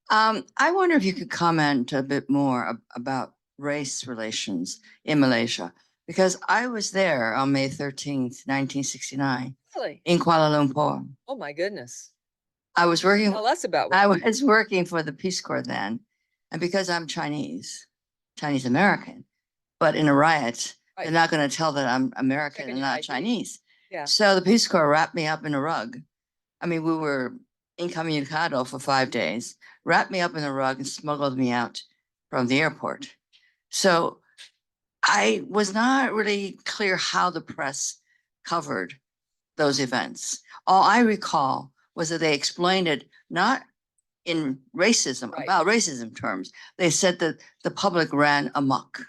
F: I wonder if you could comment a bit more about race relations in Malaysia, because I was there on May 13th, 1969,
B: Really?
F: in Kuala Lumpur.
B: Oh my goodness.
F: I was working.
B: Tell us about what
F: I was working for the Peace Corps then, and because I'm Chinese American, but in a riot,
B: Right.
F: they're not going to tell that I'm American
B: Checking
F: and
B: your
F: not
B: ID.
F: Chinese.
B: Yeah.
F: So the Peace Corps wrapped me up in a rug. I mean, we were incommunicado for 5 days, wrapped me up in a rug and smuggled me out from the airport. So I was not really clear how the press covered those events. All I recall was that they explained it not in racism,
B: Right.
F: about racism terms. They said that the public ran amok.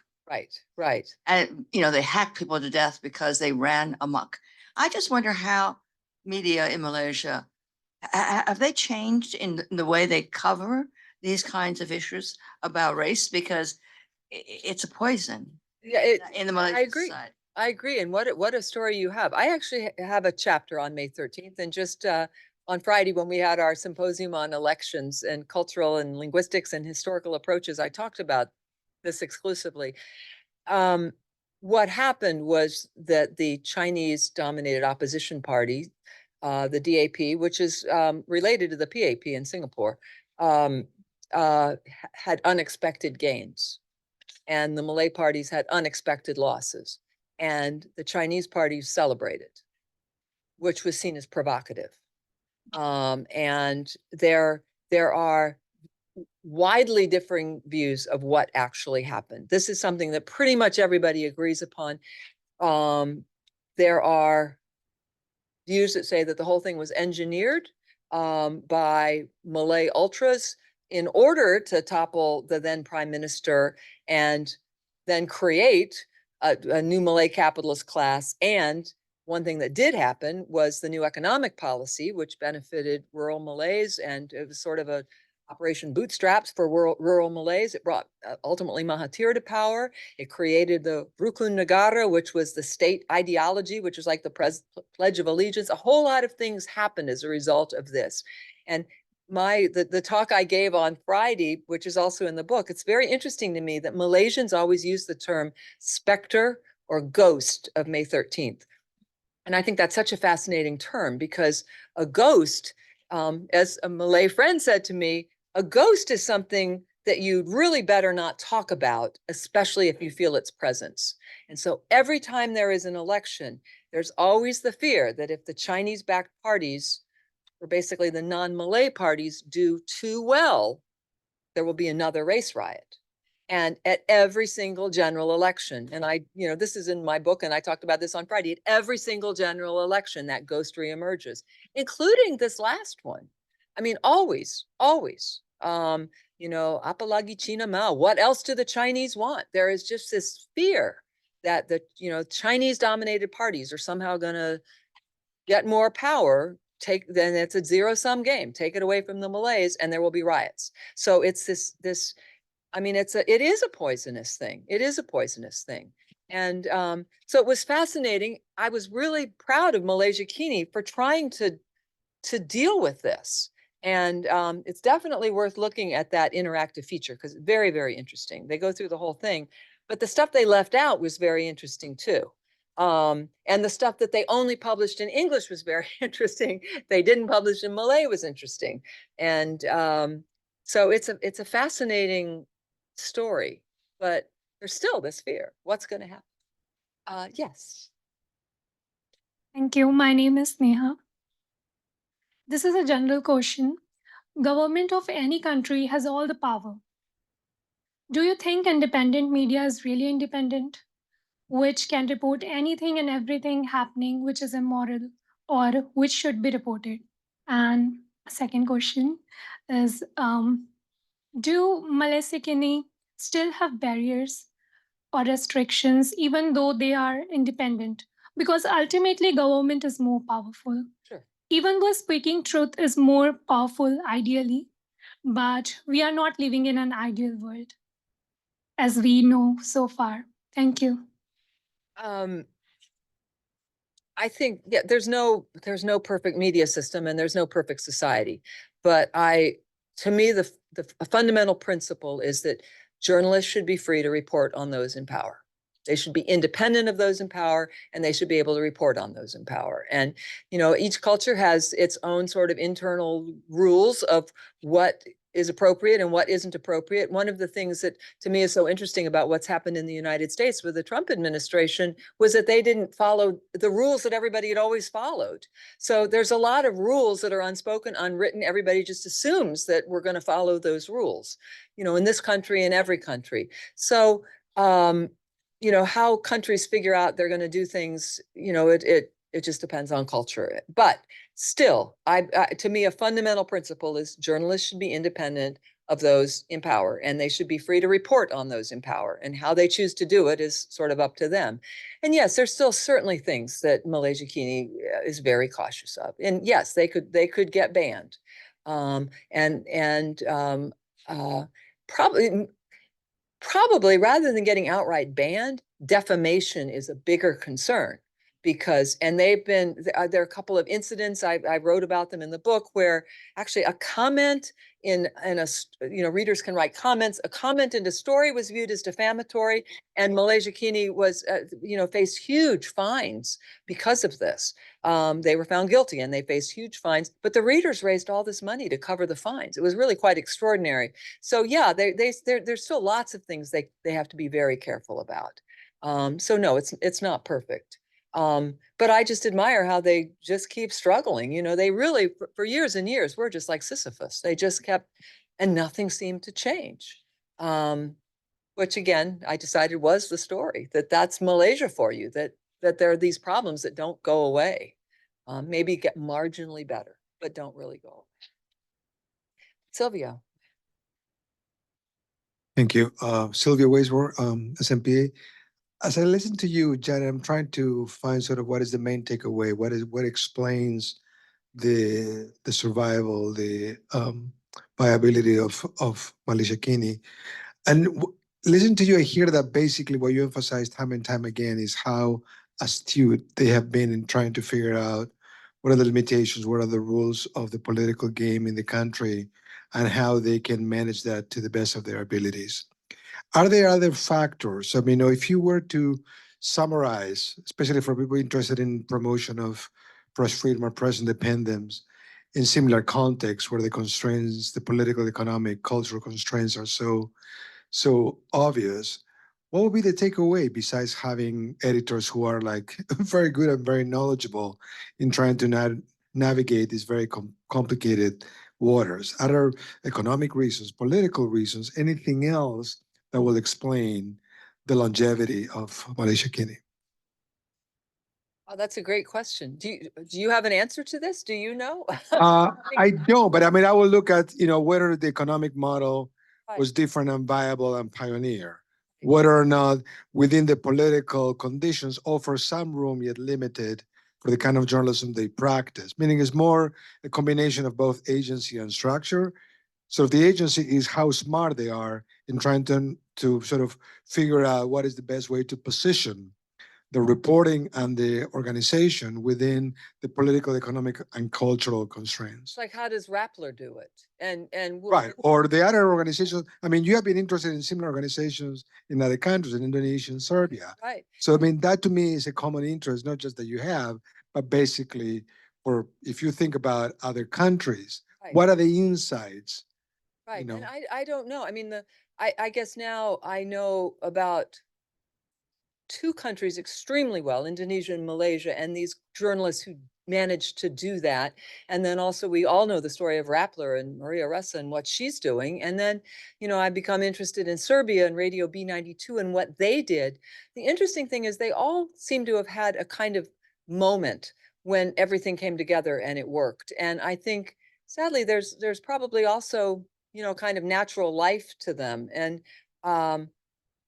B: Right.
F: And, you know, they hacked people to death because they ran amok. I just wonder how media in Malaysia, have they changed in the way they cover these kinds of issues about race? Because it's a poison
B: Yeah,
F: in the Malaysian
B: I agree.
F: society.
B: I agree. And what a story you have. I actually have a chapter on May 13th, and just on Friday when we had our symposium on elections and cultural and linguistics and historical approaches, I talked about this exclusively. What happened was that the Chinese dominated opposition party, the DAP, which is related to the PAP in Singapore, had unexpected gains. And the Malay parties had unexpected losses. And the Chinese parties celebrated, which was seen as provocative. And there are widely differing views of what actually happened. This is something that pretty much everybody agrees upon. There are views that say that the whole thing was engineered by Malay ultras in order to topple the then Prime Minister and then create a new Malay capitalist class. And one thing that did happen was the new economic policy, which benefited rural Malays, and it was sort of a Operation Bootstraps for rural Malays. It brought ultimately Mahathir to power. It created the Rukun Negara, which was the state ideology, which was like the Pledge of Allegiance. A whole lot of things happened as a result of this. And the talk I gave on Friday, which is also in the book, it's very interesting to me that Malaysians always use the term specter or ghost of May 13th. And I think that's such a fascinating term, because a ghost, as a Malay friend said to me, a ghost is something that you'd really better not talk about, especially if you feel its presence. And so every time there is an election, there's always the fear that if the Chinese-backed parties, or basically the non-Malay parties, do too well, there will be another race riot. And at every single general election, and this is in my book, and I talked about this on Friday, at every single general election, that ghost reemerges, including this last one. I mean, always. Apalagi China Mao, what else do the Chinese want? There is just this fear that the, Chinese dominated parties are somehow going to get more power, then it's a zero-sum game, take it away from the Malays, and there will be riots. So it's this, I mean, it is a poisonous thing. It is a poisonous thing. And so it was fascinating. I was really proud of Malaysiakini for trying to deal with this. And it's definitely worth looking at that interactive feature, because it's very, very interesting. They go through the whole thing, but the stuff they left out was very interesting too. And the stuff that they only published in English was very interesting. They didn't publish in Malay was interesting. And so it's a fascinating story, but there's still this fear. What's going to happen? Yes.
G: Thank you. My name is Neha. This is a general question. Government of any country has all the power. Do you think independent media is really independent, which can report anything and everything happening which is immoral or which should be reported? And second question is, do Malaysiakini still have barriers or restrictions even though they are independent? Because ultimately government is more powerful.
B: Sure.
G: Even though speaking truth is more powerful ideally, but we are not living in an ideal world, as we know so far. Thank you.
B: I think, yeah, there's no perfect media system and there's no perfect society. But to me, the fundamental principle is that journalists should be free to report on those in power. They should be independent of those in power, and they should be able to report on those in power. And, each culture has its own sort of internal rules of what is appropriate and what isn't appropriate. One of the things that to me is so interesting about what's happened in the United States with the Trump administration was that they didn't follow the rules that everybody had always followed. So there's a lot of rules that are unspoken, unwritten. Everybody just assumes that we're going to follow those rules, in this country and every country. So, how countries figure out they're going to do things, it just depends on culture. But still, to me, a fundamental principle is journalists should be independent of those in power, and they should be free to report on those in power, and how they choose to do it is sort of up to them. And yes, there's still certainly things that Malaysiakini is very cautious of. And yes, they could get banned. Probably rather than getting outright banned, defamation is a bigger concern, because, and there are a couple of incidents, I wrote about them in the book, where actually a comment readers can write comments, a comment in the story was viewed as defamatory, and Malaysiakini was, faced huge fines because of this. They were found guilty and they faced huge fines, but the readers raised all this money to cover the fines. It was really quite extraordinary. So yeah, there's still lots of things they have to be very careful about. So no, it's not perfect. But I just admire how they just keep struggling. They really, for years and years, were just like Sisyphus. They just kept, and nothing seemed to change. Which again, I decided was the story, that's Malaysia for you, that there are these problems that don't go away. Maybe get marginally better, but don't really go away. Sylvia.
H: Thank you. Sylvia Waysmore, SMPA.
C: as I listen to you, Janet, I'm trying to find sort of what is the main takeaway, what explains the survival, the viability of Malaysiakini. And listen to you, I hear that basically what you emphasize time and time again is how astute they have been in trying to figure out what are the limitations, what are the rules of the political game in the country, and how they can manage that to the best of their abilities. Are there other factors? I mean, if you were to summarize, especially for people interested in promotion of press freedom or press independence in similar contexts where the constraints, the political, economic, cultural constraints are so obvious, what would be the takeaway besides having editors who are like very good and very knowledgeable in trying to navigate these very complicated waters? Other economic reasons, political reasons, anything else that will explain the longevity of Malaysiakini?
B: Oh, that's a great question. Do you have an answer to this? Do you know?
C: I don't, but I mean, I will look at, whether the economic model
B: Right.
C: was different and viable and pioneer, whether or not within the political conditions offer some room yet limited for the kind of journalism they practice, meaning it's more a combination of both agency and structure. So the agency is how smart they are in trying to sort of figure out what is the best way to position the reporting and the organization within the political, economic, and cultural constraints.
B: It's like, how does Rappler do it? And
C: Right. Or the other organizations. I mean, you have been interested in similar organizations in other countries, in Indonesia and Serbia.
B: right.
C: So, I mean, that to me is a common interest, not just that you have, but basically, or if you think about other countries,
B: Right.
C: what are the insights?
B: Right.
C: know?
B: And I don't know. I mean, I guess now I know about two countries extremely well, Indonesia and Malaysia, and these journalists who managed to do that. And then also we all know the story of Rappler and Maria Ressa and what she's doing. And then, I become interested in Serbia and Radio B92 and what they did. The interesting thing is they all seem to have had a kind of moment when everything came together and it worked. And I think sadly there's probably also, kind of natural life to them. And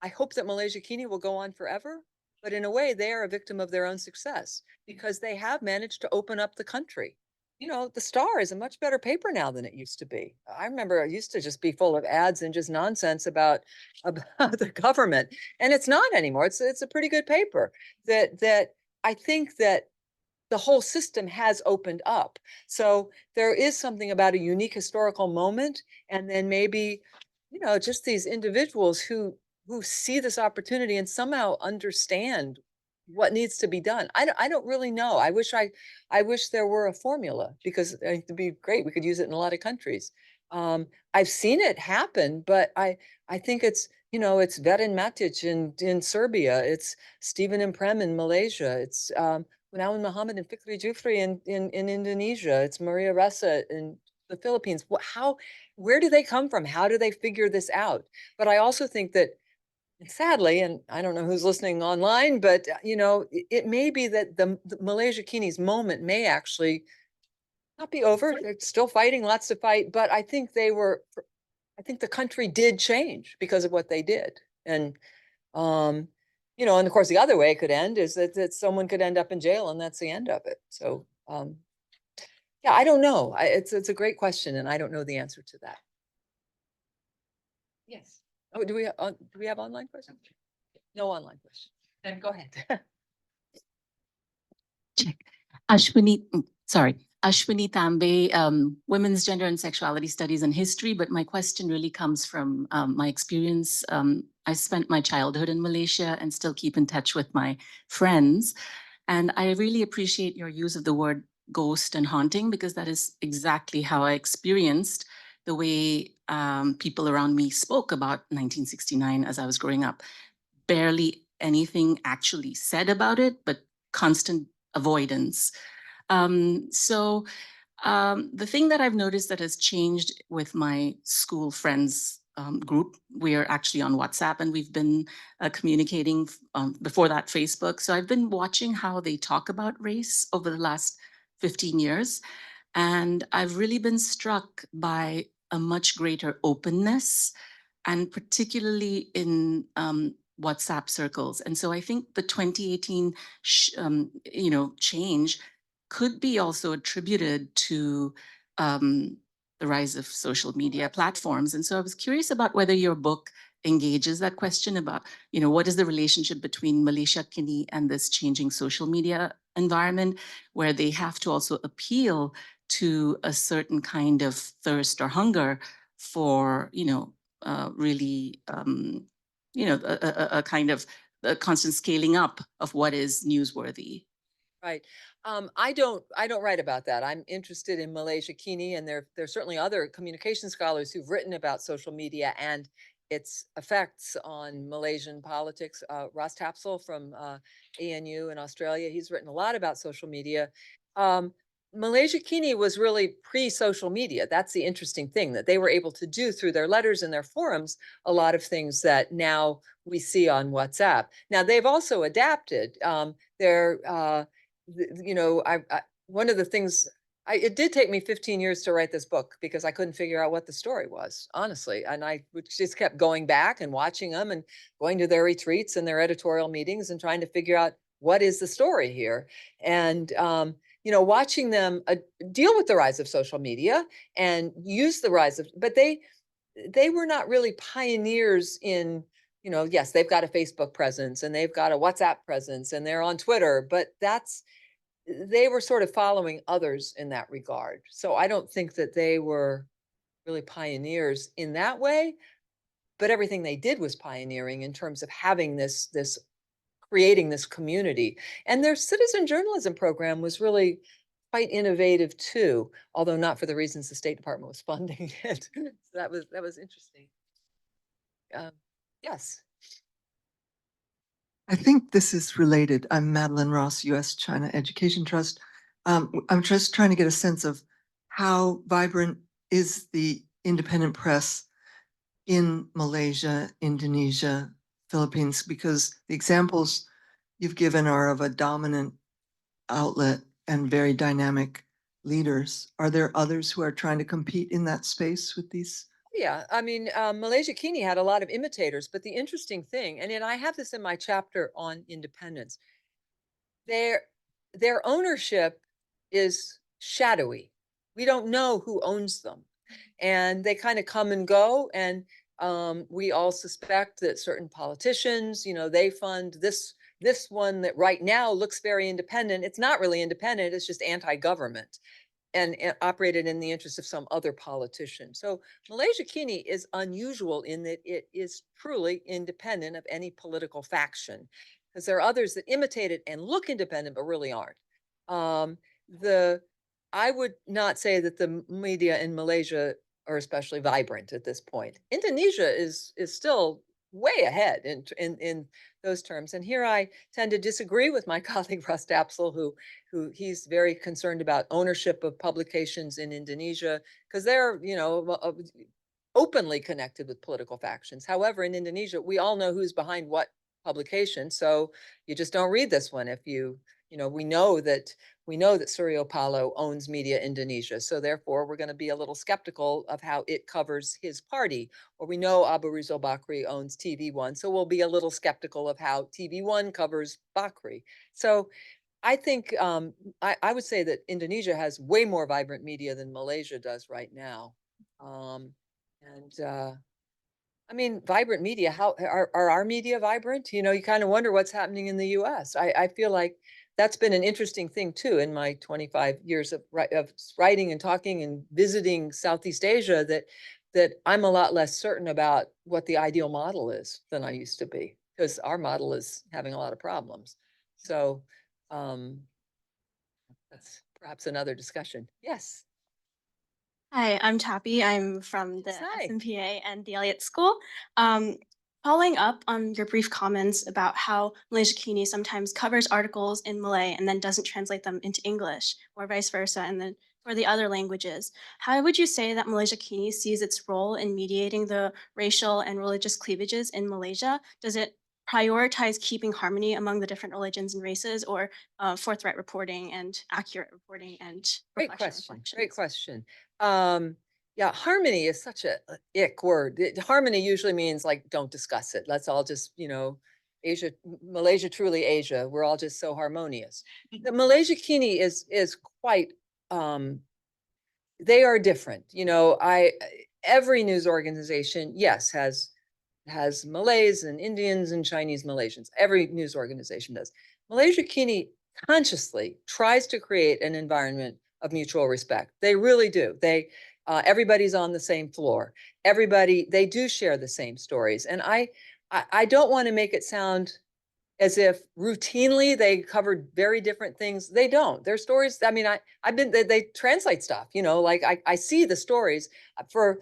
B: I hope that Malaysiakini will go on forever, but in a way, they are a victim of their own success because they have managed to open up the country. The Star is a much better paper now than it used to be. I remember it used to just be full of ads and just nonsense about the government, and it's not anymore. It's a pretty good paper that I think that the whole system has opened up. So there is something about a unique historical moment, and then maybe, just these individuals who see this opportunity and somehow understand what needs to be done. I don't really know. I wish there were a formula because it'd be great. We could use it in a lot of countries. I've seen it happen, but I think it's, it's Verin Matic in Serbia. It's Stephen and Prem in Malaysia. It's Anwar Muhammad and Fikri Jufri in Indonesia. It's Maria Ressa in the Philippines. Where do they come from? How do they figure this out? But I also think that, sadly, and I don't know who's listening online, but it may be that the Malaysiakini's moment may actually not be over. They're still fighting, lots to fight, but I think I think the country did change because of what they did. And and of course the other way it could end is that someone could end up in jail and that's the end of it. So yeah, I don't know. It's a great question and I don't know the answer to that. Yes. Oh, do we have online questions? No online questions. Then go ahead.
H: Check. Ashwini Tambe, Women's Gender and Sexuality Studies and History, but my question really comes from my experience. I spent my childhood in Malaysia and still keep in touch with my friends. And I really appreciate your use of the word ghost and haunting because that is exactly how I experienced the way people around me spoke about 1969 as I was growing up. Barely anything actually said about it, but constant avoidance. The thing that I've noticed that has changed with my school friends group, we are actually on WhatsApp and we've been communicating before that Facebook. So I've been watching how they talk about race over the last 15 years. And I've really been struck by a much greater openness and particularly in WhatsApp circles. And so I think the 2018, change could be also attributed to the rise of social media platforms. And so I was curious about whether your book engages that question about, what is the relationship between Malaysiakini and this changing social media environment, where they have to also appeal to a certain kind of thirst or hunger for, really, a kind of a constant scaling up of what is newsworthy.
B: Right. I don't write about that. I'm interested in Malaysiakini, and there's certainly other communication scholars who've written about social media and its effects on Malaysian politics. Ross Tapsell from ANU in Australia, he's written a lot about social media. Malaysiakini was really pre-social media. That's the interesting thing, that they were able to do through their letters and their forums a lot of things that now we see on WhatsApp. Now they've also adapted. One of the things, it did take me 15 years to write this book because I couldn't figure out what the story was, honestly. And I just kept going back and watching them and going to their retreats and their editorial meetings and trying to figure out what is the story here. And, watching them deal with the rise of social media and use the rise of, but they were not really pioneers in, yes, they've got a Facebook presence and they've got a WhatsApp presence and they're on Twitter, but they were sort of following others in that regard. So I don't think that they were really pioneers in that way, but everything they did was pioneering in terms of having this creating this community. And their citizen journalism program was really quite innovative too, although not for the reasons the State Department was funding it. So that was interesting. Yes.
I: I think this is related. I'm Madeline Ross, U.S. China Education Trust. I'm just trying to get a sense of how vibrant is the independent press in Malaysia, Indonesia, Philippines, because the examples you've given are of a dominant outlet and very dynamic leaders. Are there others who are trying to compete in that space with these?
B: Yeah, I mean, Malaysiakini had a lot of imitators, but the interesting thing, and I have this in my chapter on independence, their ownership is shadowy. We don't know who owns them, and they kind of come and go. And we all suspect that certain politicians, they fund this one that right now looks very independent. It's not really independent. It's just anti-government. And operated in the interest of some other politician. So Malaysiakini is unusual in that it is truly independent of any political faction, because there are others that imitate it and look independent but really aren't. I would not say that the media in Malaysia are especially vibrant at this point. Indonesia is still way ahead in those terms. And here I tend to disagree with my colleague Russ Tapsell, who he's very concerned about ownership of publications in Indonesia, because they're, openly connected with political factions. However, in Indonesia, we all know who's behind what publication. So you just don't read this one if we know that Suryo Paloh owns Media Indonesia. So therefore, we're going to be a little skeptical of how it covers his party. Or we know Abu Rizal Bakri owns TV1. So we'll be a little skeptical of how TV1 covers Bakri. So I think I would say that Indonesia has way more vibrant media than Malaysia does right now. I mean, vibrant media, how are our media vibrant? You kind of wonder what's happening in the US. I feel like that's been an interesting thing too in my 25 years of writing and talking and visiting Southeast Asia, that I'm a lot less certain about what the ideal model is than I used to be, because our model is having a lot of problems. So that's perhaps another discussion. Yes.
J: Hi, I'm Tappy. I'm from the
B: Hi.
J: SMPA and the Elliott School. Following up on your brief comments about how Malaysiakini sometimes covers articles in Malay and then doesn't translate them into English, or vice versa, and then for the other languages, how would you say that Malaysiakini sees its role in mediating the racial and religious cleavages in Malaysia? Does it prioritize keeping harmony among the different religions and races, or forthright reporting and accurate reporting and
B: Great
J: reflection
B: question.
J: reflections?
B: Great question. Yeah, harmony is such a ick word. Harmony usually means like, don't discuss it. Let's all just, Asia, Malaysia, truly Asia. We're all just so harmonious. The Malaysiakini is quite, they are different. Every news organization, yes, has Malays and Indians and Chinese Malaysians. Every news organization does. Malaysiakini consciously tries to create an environment of mutual respect. They really do. Everybody's on the same floor. They do share the same stories. And I don't want to make it sound as if routinely they covered very different things. They don't. Their stories, I mean, they translate stuff, like I see the stories for,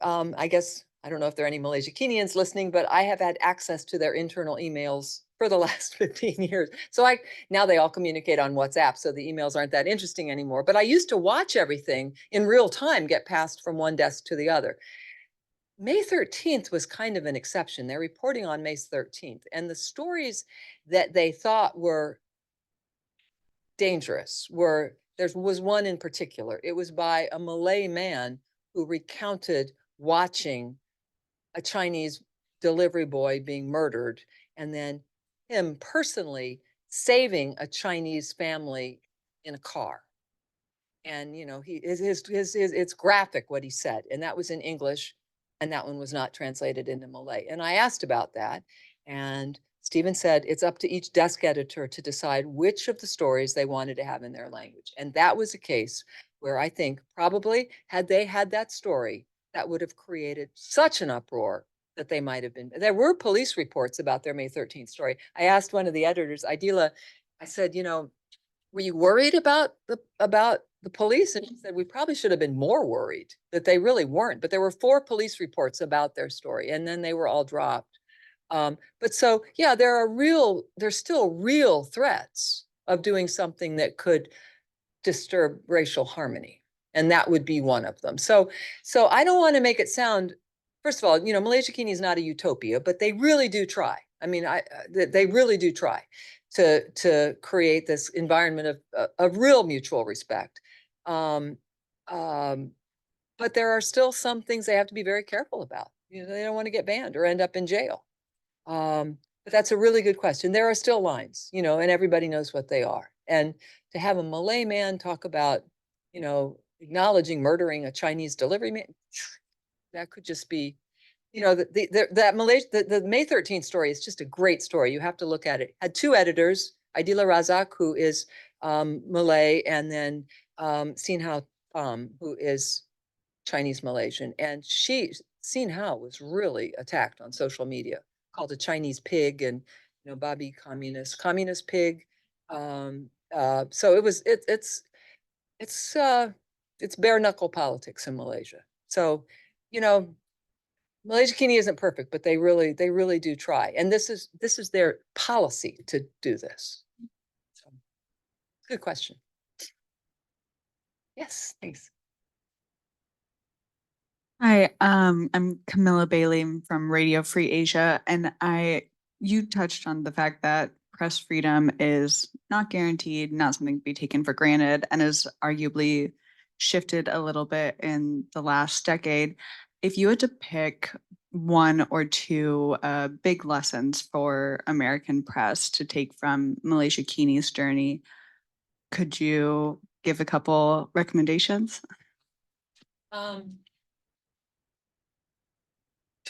B: I guess, I don't know if there are any Malaysiakinians listening, but I have had access to their internal emails for the last 15 years. So now they all communicate on WhatsApp, so the emails aren't that interesting anymore. But I used to watch everything in real time get passed from one desk to the other. May 13th was kind of an exception. They're reporting on May 13th, and the stories that they thought were dangerous there was one in particular. It was by a Malay man who recounted watching a Chinese delivery boy being murdered, and then him personally saving a Chinese family in a car. And it's graphic what he said, and that was in English, and that one was not translated into Malay. And I asked about that, and Stephen said it's up to each desk editor to decide which of the stories they wanted to have in their language. And that was a case where I think probably had they had that story, that would have created such an uproar that they might have been. There were police reports about their May 13th story. I asked one of the editors, Idila, I said, were you worried about the police? And she said, we probably should have been more worried that they really weren't. But there were 4 police reports about their story, and then they were all dropped. But so, yeah, there's still real threats of doing something that could disturb racial harmony. And that would be one of them. So I don't want to make it sound, first of all, Malaysiakini is not a utopia, but they really do try. I mean, they really do try to create this environment of real mutual respect. But there are still some things they have to be very careful about. They don't want to get banned or end up in jail. But that's a really good question. There are still lines, and everybody knows what they are. And to have a Malay man talk about, acknowledging murdering a Chinese delivery man, that could just be, the May 13th story is just a great story. You have to look at it. Had 2 editors, Idila Razak, who is Malay, and then Sin Hao who is Chinese Malaysian. And Sin Hao was really attacked on social media, called a Chinese pig and, Babi communist pig. So it's bare knuckle politics in Malaysia. So, Malaysiakini isn't perfect, but they really do try. And this is their policy to do this. So, good question. Yes, thanks.
K: Hi, I'm Camilla Bailey from Radio Free Asia, and you touched on the fact that press freedom is not guaranteed, not something to be taken for granted, and has arguably shifted a little bit in the last decade. If you had to pick 1 or 2 big lessons for American press to take from Malaysiakini's journey, could you give a couple recommendations?
B: To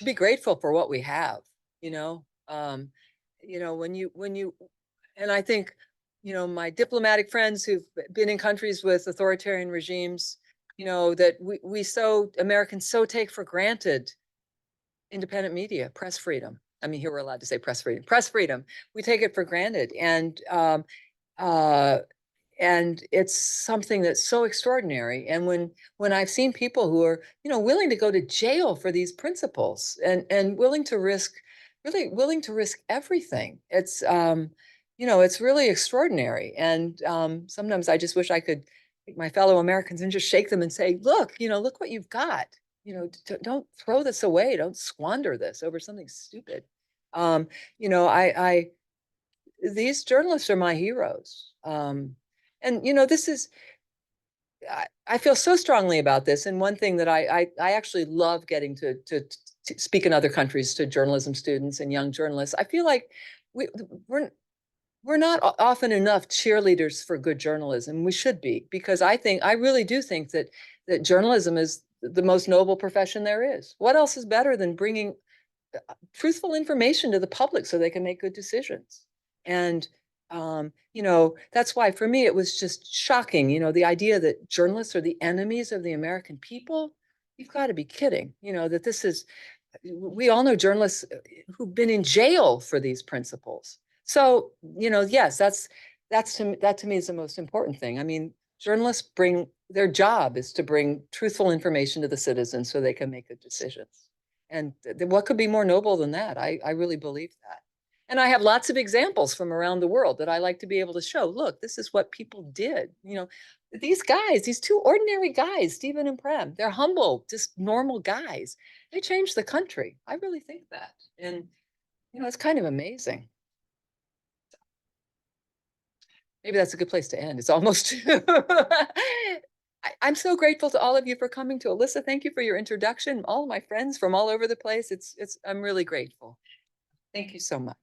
B: be grateful for what we have, and I think, my diplomatic friends who've been in countries with authoritarian regimes, that Americans so take for granted independent media, press freedom. I mean, here we're allowed to say press freedom. We take it for granted. And it's something that's so extraordinary. And when I've seen people who are, willing to go to jail for these principles and willing to risk everything, it's, it's really extraordinary. And sometimes I just wish I could take my fellow Americans and just shake them and say, look, look what you've got. Don't throw this away. Don't squander this over something stupid. These journalists are my heroes. And this is, I feel so strongly about this. And one thing that I actually love getting to speak in other countries to journalism students and young journalists. I feel like we're not often enough cheerleaders for good journalism. We should be, because I really do think that journalism is the most noble profession there is. What else is better than bringing truthful information to the public so they can make good decisions? And that's why for me it was just shocking, the idea that journalists are the enemies of the American people. You've got to be kidding, that this is, we all know journalists who've been in jail for these principles. So, yes, that to me is the most important thing. I mean, journalists their job is to bring truthful information to the citizens so they can make good decisions. And what could be more noble than that? I really believe that. And I have lots of examples from around the world that I like to be able to show. Look, this is what people did. These guys, these two ordinary guys, Stephen and Prem, they're humble, just normal guys. They changed the country. I really think that. And, it's kind of amazing. Maybe that's a good place to end. It's almost. I'm so grateful to all of you for coming. To Alyssa, thank you for your introduction. All of my friends from all over the place. I'm really grateful. Thank you so much.